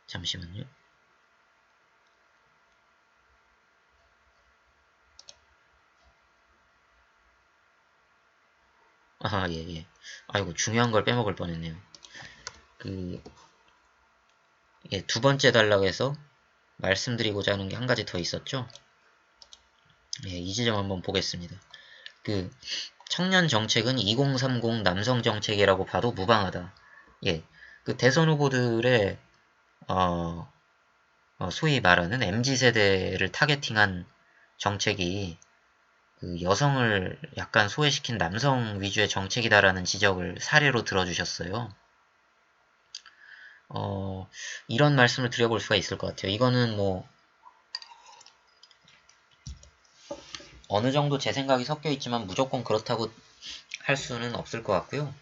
Speaker 1: 잠시만요. 예. 아이고 중요한 걸 빼먹을 뻔했네요. 두 번째 단락에서 말씀드리고자 하는 게 한 가지 더 있었죠. 이 지점 한번 보겠습니다. 청년 정책은 2030 남성 정책이라고 봐도 무방하다. 대선 후보들의 소위 말하는 MZ세대를 타겟팅한 정책이 여성을 약간 소외시킨 남성 위주의 정책이다라는 지적을 사례로 들어주셨어요. 이런 말씀을 드려볼 수가 있을 것 같아요. 이거는 뭐 어느 정도 제 생각이 섞여 있지만 무조건 그렇다고 할 수는 없을 것 같고요.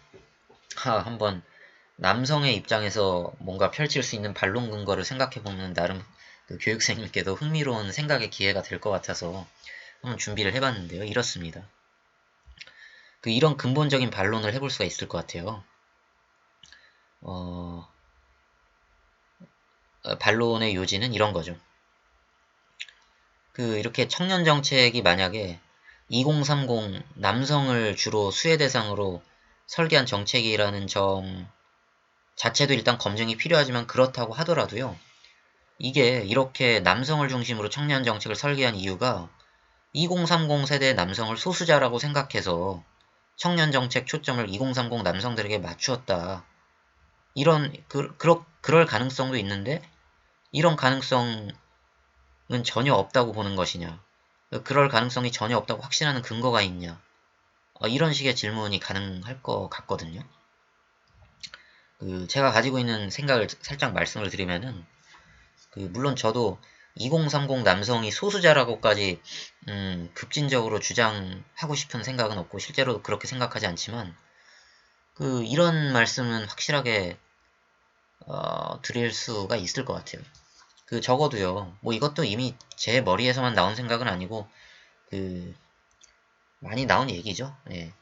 Speaker 1: 한번 남성의 입장에서 뭔가 펼칠 수 있는 반론 근거를 생각해보면 나름 교육생님께도 흥미로운 생각의 기회가 될 것 같아서 한번 준비를 해봤는데요. 이렇습니다. 이런 근본적인 반론을 해볼 수가 있을 것 같아요. 반론의 요지는 이런 거죠. 이렇게 청년 정책이 만약에 2030 남성을 주로 수혜 대상으로 설계한 정책이라는 점 자체도 일단 검증이 필요하지만 그렇다고 하더라도요. 이게 이렇게 남성을 중심으로 청년 정책을 설계한 이유가 2030 세대의 남성을 소수자라고 생각해서 청년 정책 초점을 2030 남성들에게 맞추었다. 그럴 가능성도 있는데, 이런 가능성은 전혀 없다고 보는 것이냐? 그럴 가능성이 전혀 없다고 확신하는 근거가 있냐? 이런 식의 질문이 가능할 것 같거든요. 제가 가지고 있는 생각을 살짝 말씀을 드리면은, 물론 저도 2030 남성이 소수자라고까지 급진적으로 주장하고 싶은 생각은 없고 실제로 그렇게 생각하지 않지만, 이런 말씀은 확실하게 드릴 수가 있을 것 같아요. 적어도요, 뭐 이것도 이미 제 머리에서만 나온 생각은 아니고 그 많이 나온 얘기죠. 예.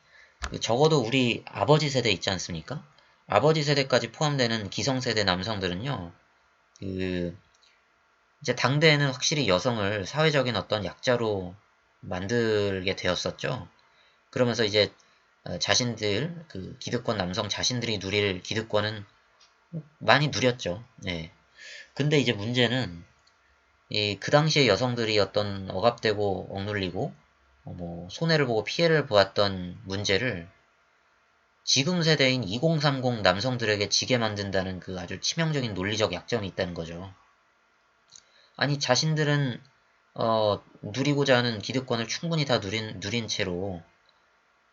Speaker 1: 적어도 우리 아버지 세대 있지 않습니까? 아버지 세대까지 포함되는 기성세대 남성들은요, 그 이제 당대에는 확실히 여성을 사회적인 어떤 약자로 만들게 되었었죠. 그러면서 이제 자신들, 기득권 남성 자신들이 누릴 기득권은 많이 누렸죠. 네. 근데 이제 문제는 그 당시에 여성들이 어떤 억압되고 억눌리고 뭐 손해를 보고 피해를 보았던 문제를 지금 세대인 2030 남성들에게 지게 만든다는 아주 치명적인 논리적 약점이 있다는 거죠. 아니 자신들은 누리고자 하는 기득권을 충분히 다 누린 채로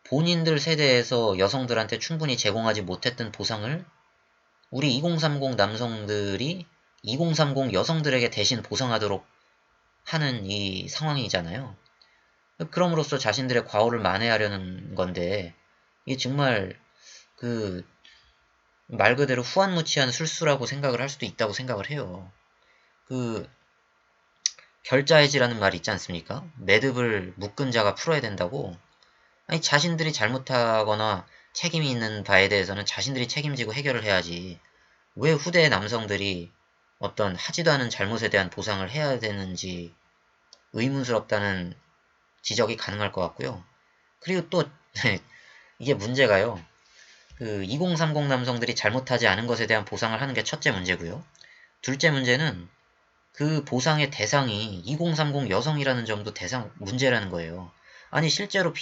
Speaker 1: 본인들 세대에서 여성들한테 충분히 제공하지 못했던 보상을 우리 2030 남성들이 2030 여성들에게 대신 보상하도록 하는 이 상황이잖아요. 그럼으로써 자신들의 과오를 만회하려는 건데 이게 정말 그 말 그대로 후한무치한 술수라고 생각을 할 수도 있다고 생각을 해요. 그 결자해지라는 말이 있지 않습니까? 매듭을 묶은 자가 풀어야 된다고. 아니 자신들이 잘못하거나 책임이 있는 바에 대해서는 자신들이 책임지고 해결을 해야지. 왜 후대의 남성들이 어떤 하지도 않은 잘못에 대한 보상을 해야 되는지 의문스럽다는 지적이 가능할 것 같고요. 그리고 또 이게 문제가요. 2030 남성들이 잘못하지 않은 것에 대한 보상을 하는 게 첫째 문제고요. 둘째 문제는 그 보상의 대상이 2030 여성이라는 점도 문제라는 거예요. 아니 실제로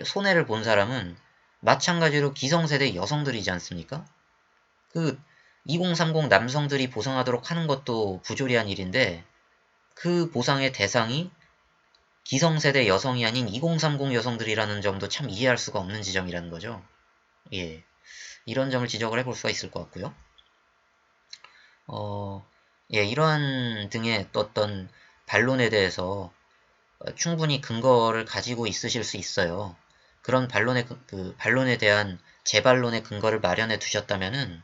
Speaker 1: 손해를 본 사람은 마찬가지로 기성세대 여성들이지 않습니까? 2030 남성들이 보상하도록 하는 것도 부조리한 일인데 그 보상의 대상이 기성세대 여성이 아닌 2030 여성들이라는 점도 참 이해할 수가 없는 지점이라는 거죠. 예. 이런 점을 지적을 해볼 수가 있을 것 같고요. 예, 이러한 등의 어떤 반론에 대해서 충분히 근거를 가지고 있으실 수 있어요. 그런 반론에 대한 재반론의 근거를 마련해 두셨다면은,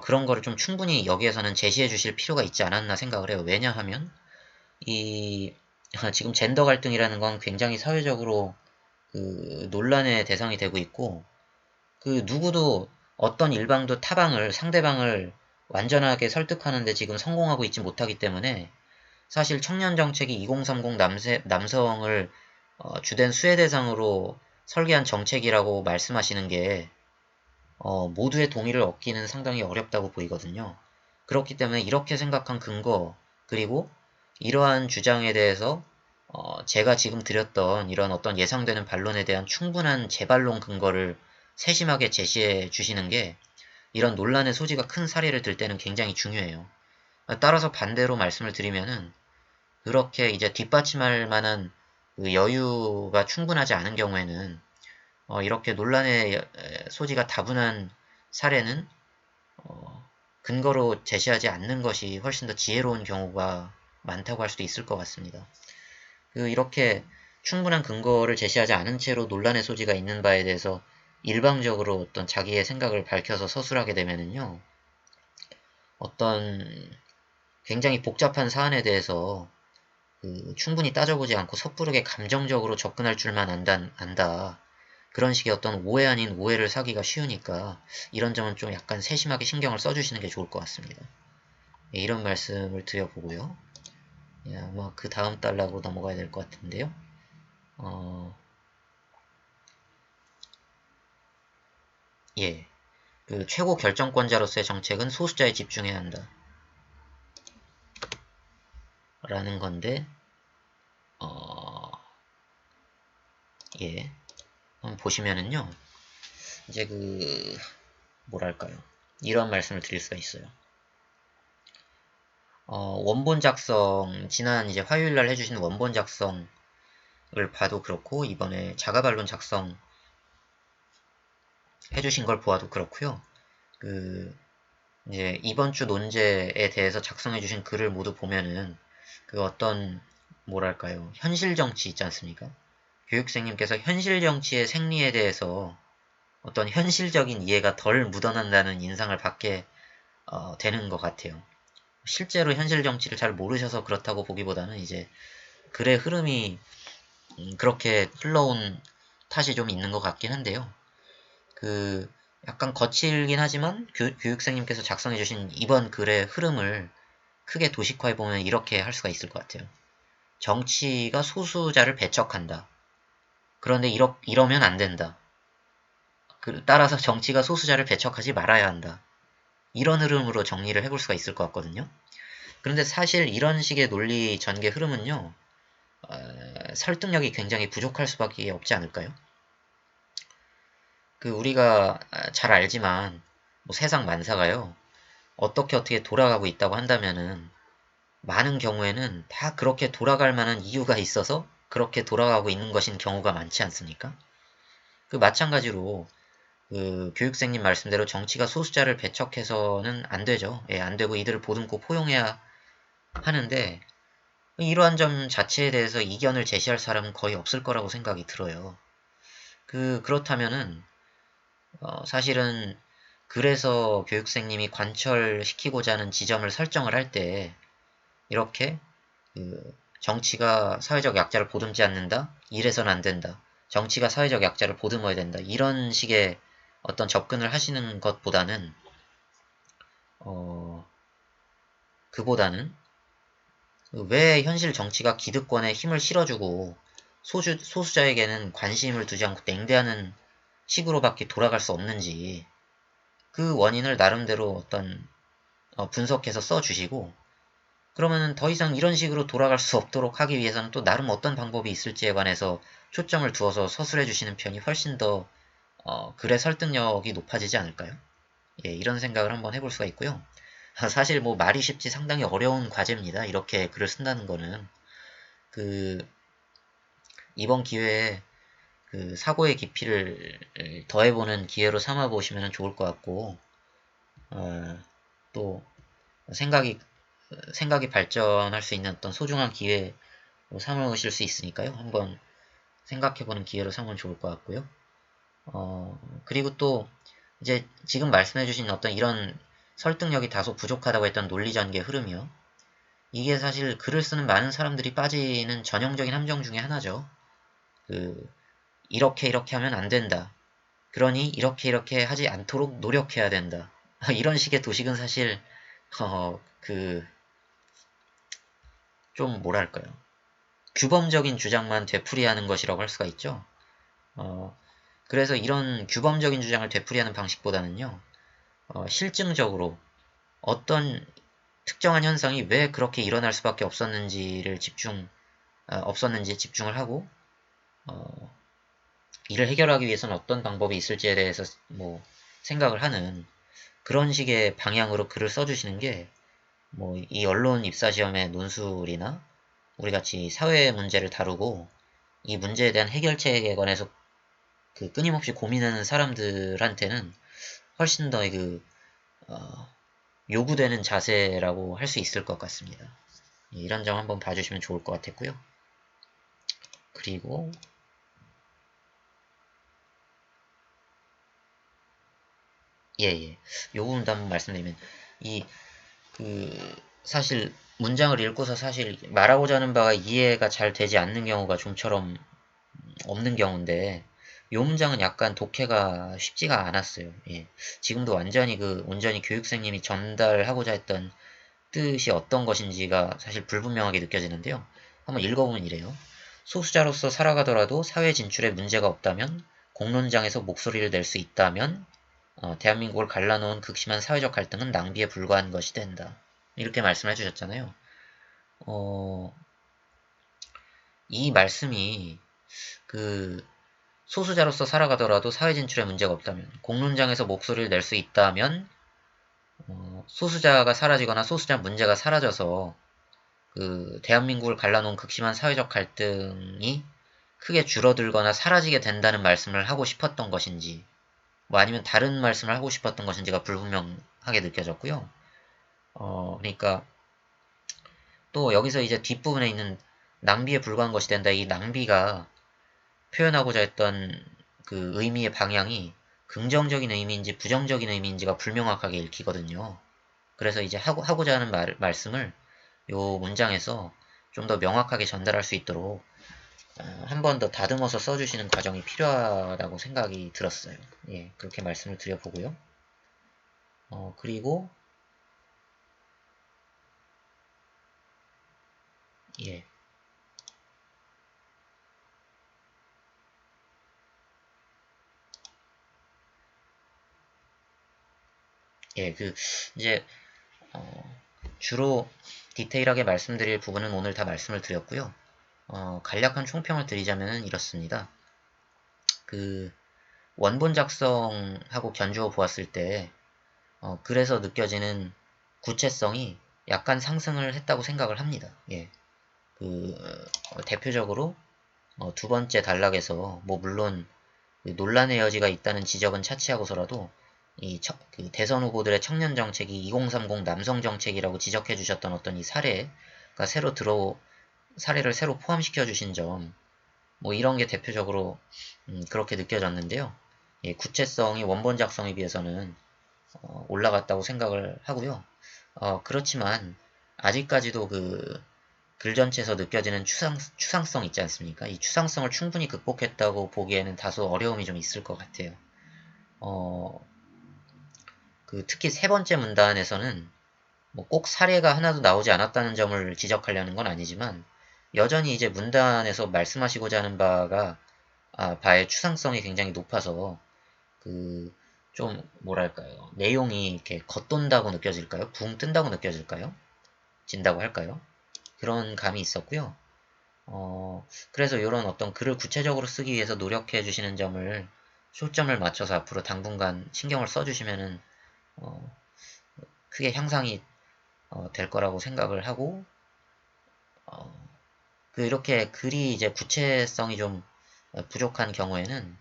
Speaker 1: 그런 거를 좀 충분히 여기에서는 제시해 주실 필요가 있지 않았나 생각을 해요. 왜냐하면, 지금 젠더 갈등이라는 건 굉장히 사회적으로 논란의 대상이 되고 있고, 누구도 어떤 일방도 상대방을 완전하게 설득하는데 지금 성공하고 있지 못하기 때문에 사실 청년정책이 2030 남성을 주된 수혜 대상으로 설계한 정책이라고 말씀하시는 게 모두의 동의를 얻기는 상당히 어렵다고 보이거든요. 그렇기 때문에 이렇게 생각한 근거 그리고 이러한 주장에 대해서 제가 지금 드렸던 이런 어떤 예상되는 반론에 대한 충분한 재반론 근거를 세심하게 제시해 주시는 게 이런 논란의 소지가 큰 사례를 들 때는 굉장히 중요해요. 따라서 반대로 말씀을 드리면은 그렇게 이제 뒷받침할 만한 여유가 충분하지 않은 경우에는 이렇게 논란의 소지가 다분한 사례는 근거로 제시하지 않는 것이 훨씬 더 지혜로운 경우가 많다고 할 수도 있을 것 같습니다. 이렇게 충분한 근거를 제시하지 않은 채로 논란의 소지가 있는 바에 대해서 일방적으로 어떤 자기의 생각을 밝혀서 서술하게 되면은요, 어떤 굉장히 복잡한 사안에 대해서 충분히 따져보지 않고 섣부르게 감정적으로 접근할 줄만 안다. 그런 식의 어떤 오해 아닌 오해를 사기가 쉬우니까 이런 점은 좀 약간 세심하게 신경을 써주시는 게 좋을 것 같습니다. 예, 이런 말씀을 드려보고요. 예, 아마 그 다음 달락으로 넘어가야 될 것 같은데요. 예, 최고 결정권자로서의 정책은 소수자에 집중해야 한다. 라는 건데, 예, 한번 보시면은요, 이제 뭐랄까요. 이런 말씀을 드릴 수가 있어요. 원본 작성, 지난 이제 화요일날 해주신 원본 작성을 봐도 그렇고, 이번에 자가반론 작성 해주신 걸 보아도 그렇고요. 그, 이제 이번 주 논제에 대해서 작성해주신 글을 모두 보면은, 그 어떤, 뭐랄까요, 현실 정치 있지 않습니까? 교육생님께서 현실 정치의 생리에 대해서 어떤 현실적인 이해가 덜 묻어난다는 인상을 받게 되는 것 같아요. 실제로 현실 정치를 잘 모르셔서 그렇다고 보기보다는 이제 글의 흐름이 그렇게 흘러온 탓이 좀 있는 것 같긴 한데요. 그 약간 거칠긴 하지만 교육생님께서 작성해주신 이번 글의 흐름을 크게 도식화해보면 이렇게 할 수가 있을 것 같아요. 정치가 소수자를 배척한다. 그런데 이러면 안 된다. 따라서 정치가 소수자를 배척하지 말아야 한다. 이런 흐름으로 정리를 해볼 수가 있을 것 같거든요. 그런데 사실 이런 식의 논리 전개 흐름은요, 설득력이 굉장히 부족할 수밖에 없지 않을까요? 우리가 잘 알지만 뭐 세상 만사가요, 어떻게 돌아가고 있다고 한다면은 많은 경우에는 다 그렇게 돌아갈 만한 이유가 있어서 그렇게 돌아가고 있는 것인 경우가 많지 않습니까? 마찬가지로 교육생님 말씀대로 정치가 소수자를 배척해서는 안 되죠. 예, 안 되고 이들을 보듬고 포용해야 하는데 이러한 점 자체에 대해서 이견을 제시할 사람은 거의 없을 거라고 생각이 들어요. 그렇다면은 사실은 그래서 교육생님이 관철시키고자 하는 지점을 설정을 할 때 이렇게 정치가 사회적 약자를 보듬지 않는다? 이래선 안 된다. 정치가 사회적 약자를 보듬어야 된다. 이런 식의 어떤 접근을 하시는 것보다는 그보다는 왜 현실 정치가 기득권에 힘을 실어주고 소수자에게는 관심을 두지 않고 냉대하는 식으로밖에 돌아갈 수 없는지 그 원인을 나름대로 어떤 분석해서 써주시고 그러면은 더 이상 이런 식으로 돌아갈 수 없도록 하기 위해서는 또 나름 어떤 방법이 있을지에 관해서 초점을 두어서 서술해 주시는 편이 훨씬 더 글의 설득력이 높아지지 않을까요? 예, 이런 생각을 한번 해볼 수가 있고요. 사실 뭐 말이 쉽지 상당히 어려운 과제입니다. 이렇게 글을 쓴다는 거는 그 이번 기회에 사고의 깊이를 더해보는 기회로 삼아 보시면 좋을 것 같고 또 생각이 발전할 수 있는 어떤 소중한 기회로 삼으실 수 있으니까요. 한번 생각해보는 기회로 삼으면 좋을 것 같고요. 그리고 또 이제 지금 말씀해주신 어떤 이런 설득력이 다소 부족하다고 했던 논리전개 흐름이요. 이게 사실 글을 쓰는 많은 사람들이 빠지는 전형적인 함정 중에 하나죠. 이렇게 하면 안 된다. 그러니 이렇게 하지 않도록 노력해야 된다. 이런 식의 도식은 사실 어, 그, 좀 뭐랄까요. 규범적인 주장만 되풀이하는 것이라고 할 수가 있죠. 그래서 이런 규범적인 주장을 되풀이하는 방식보다는요. 실증적으로 어떤 특정한 현상이 왜 그렇게 일어날 수밖에 없었는지 집중을 하고 이를 해결하기 위해서는 어떤 방법이 있을지에 대해서 뭐 생각을 하는 그런 식의 방향으로 글을 써주시는 게 뭐 이 언론 입사시험의 논술이나 우리같이 사회 문제를 다루고 이 문제에 대한 해결책에 관해서 끊임없이 고민하는 사람들한테는 훨씬 더 요구되는 자세라고 할 수 있을 것 같습니다. 예, 이런 점 한번 봐주시면 좋을 것 같았고요. 그리고 예. 요 부분도 한번 말씀드리면 이 사실 문장을 읽고서 사실 말하고자 하는 바가 이해가 잘 되지 않는 경우가 좀처럼 없는 경우인데 요 문장은 약간 독해가 쉽지가 않았어요. 예. 지금도 온전히 교육생님이 전달하고자 했던 뜻이 어떤 것인지가 사실 불분명하게 느껴지는데요. 한번 읽어보면 이래요. 소수자로서 살아가더라도 사회 진출에 문제가 없다면, 공론장에서 목소리를 낼 수 있다면, 대한민국을 갈라놓은 극심한 사회적 갈등은 낭비에 불과한 것이 된다. 이렇게 말씀해 주셨잖아요. 이 말씀이 소수자로서 살아가더라도 사회 진출에 문제가 없다면, 공론장에서 목소리를 낼 수 있다면 소수자가 사라지거나 소수자 문제가 사라져서 그 대한민국을 갈라놓은 극심한 사회적 갈등이 크게 줄어들거나 사라지게 된다는 말씀을 하고 싶었던 것인지, 뭐 아니면 다른 말씀을 하고 싶었던 것인지가 불분명하게 느껴졌고요. 그러니까 또 여기서 이제 뒷부분에 있는 낭비에 불과한 것이 된다. 이 낭비가 표현하고자 했던 그 의미의 방향이 긍정적인 의미인지 부정적인 의미인지가 불명확하게 읽히거든요. 그래서 이제 하고자 하는 말씀을 요 문장에서 좀 더 명확하게 전달할 수 있도록 한 번 더 다듬어서 써주시는 과정이 필요하다고 생각이 들었어요. 예, 그렇게 말씀을 드려보고요. 그리고 예, 예, 이제 주로 디테일하게 말씀드릴 부분은 오늘 다 말씀을 드렸고요. 간략한 총평을 드리자면 이렇습니다. 그 원본 작성하고 견주어 보았을 때 그래서 느껴지는 구체성이 약간 상승을 했다고 생각을 합니다. 예. 대표적으로 두 번째 단락에서 뭐 물론 그 논란의 여지가 있다는 지적은 차치하고서라도 그 대선 후보들의 청년 정책이 2030 남성 정책이라고 지적해 주셨던 어떤 이 사례가 사례를 새로 포함시켜 주신 점, 뭐 이런 게 대표적으로 그렇게 느껴졌는데요. 예, 구체성이 원본 작성에 비해서는 올라갔다고 생각을 하고요. 그렇지만 아직까지도 그 글 전체에서 느껴지는 추상성 있지 않습니까? 이 추상성을 충분히 극복했다고 보기에는 다소 어려움이 좀 있을 것 같아요. 어, 특히 세 번째 문단에서는 뭐 꼭 사례가 하나도 나오지 않았다는 점을 지적하려는 건 아니지만 여전히 이제 문단에서 말씀하시고자 하는 바의 추상성이 굉장히 높아서 좀 뭐랄까요, 내용이 이렇게 겉돈다고 느껴질까요? 붕 뜬다고 느껴질까요? 진다고 할까요? 그런 감이 있었고요. 그래서 이런 어떤 글을 구체적으로 쓰기 위해서 노력해 주시는 점을 초점을 맞춰서 앞으로 당분간 신경을 써주시면은 어, 크게 향상이 될 거라고 생각을 하고, 어, 이렇게 글이 이제 구체성이 좀 부족한 경우에는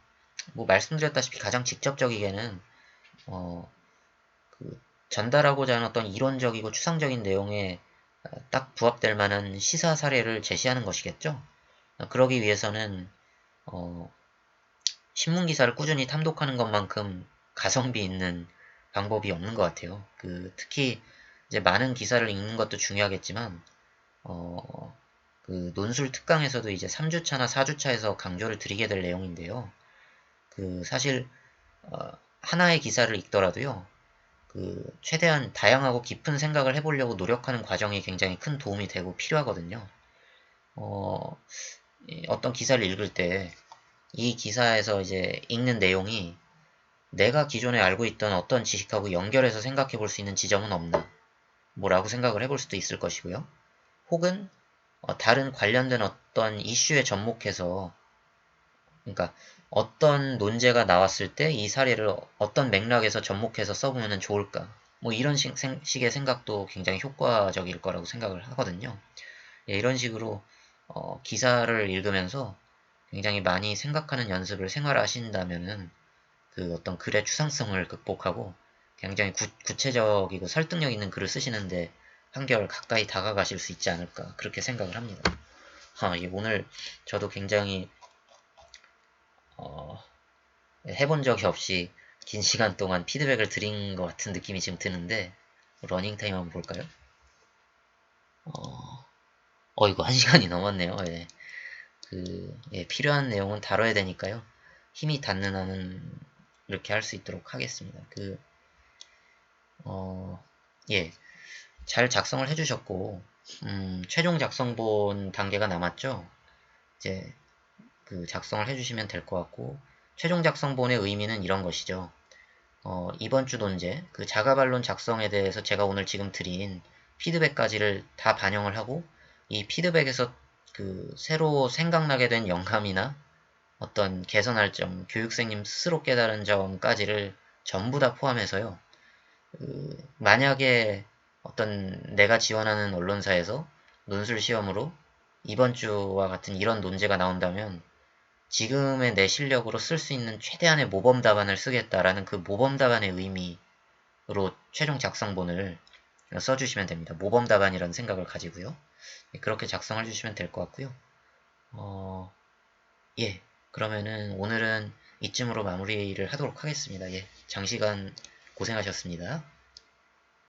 Speaker 1: 뭐 말씀드렸다시피 가장 직접적이게는 어, 전달하고자 하는 어떤 이론적이고 추상적인 내용에 딱 부합될 만한 시사 사례를 제시하는 것이겠죠. 그러기 위해서는 어, 신문 기사를 꾸준히 탐독하는 것만큼 가성비 있는 방법이 없는 것 같아요. 특히 이제 많은 기사를 읽는 것도 중요하겠지만 어, 논술 특강에서도 이제 3주차나 4주차에서 강조를 드리게 될 내용인데요. 사실 하나의 기사를 읽더라도요. 최대한 다양하고 깊은 생각을 해보려고 노력하는 과정이 굉장히 큰 도움이 되고 필요하거든요. 어떤 기사를 읽을 때 이 기사에서 이제 읽는 내용이 내가 기존에 알고 있던 어떤 지식하고 연결해서 생각해 볼 수 있는 지점은 없나? 뭐라고 생각을 해볼 수도 있을 것이고요. 혹은 다른 관련된 어떤 이슈에 접목해서, 그러니까 어떤 논제가 나왔을 때 이 사례를 어떤 맥락에서 접목해서 써보면 좋을까? 뭐 이런 식의 생각도 굉장히 효과적일 거라고 생각을 하거든요. 예, 이런 식으로 기사를 읽으면서 굉장히 많이 생각하는 연습을 생활하신다면은 어떤 글의 추상성을 극복하고 굉장히 구체적이고 설득력 있는 글을 쓰시는데 한결 가까이 다가가실 수 있지 않을까 그렇게 생각을 합니다. 오늘 저도 굉장히 어, 해본 적이 없이 긴 시간 동안 피드백을 드린 것 같은 느낌이 지금 드는데 러닝타임 한번 볼까요? 이거 1시간이 넘었네요. 예. 예, 필요한 내용은 다뤄야 되니까요. 힘이 닿는 한은 이렇게 할 수 있도록 하겠습니다. 예, 잘 작성을 해주셨고, 최종 작성본 단계가 남았죠? 이제 작성을 해주시면 될 것 같고, 최종 작성본의 의미는 이런 것이죠. 이번 주 논제, 자가반론 작성에 대해서 제가 오늘 지금 드린 피드백까지를 다 반영을 하고, 이 피드백에서 새로 생각나게 된 영감이나 어떤 개선할 점, 교육생님 스스로 깨달은 점까지를 전부 다 포함해서요. 만약에 어떤 내가 지원하는 언론사에서 논술 시험으로 이번 주와 같은 이런 논제가 나온다면 지금의 내 실력으로 쓸 수 있는 최대한의 모범 답안을 쓰겠다라는 그 모범 답안의 의미로 최종 작성본을 써주시면 됩니다. 모범 답안이라는 생각을 가지고요. 그렇게 작성해 주시면 될 것 같고요. 예. 그러면은 오늘은 이쯤으로 마무리를 하도록 하겠습니다. 예. 장시간 고생하셨습니다.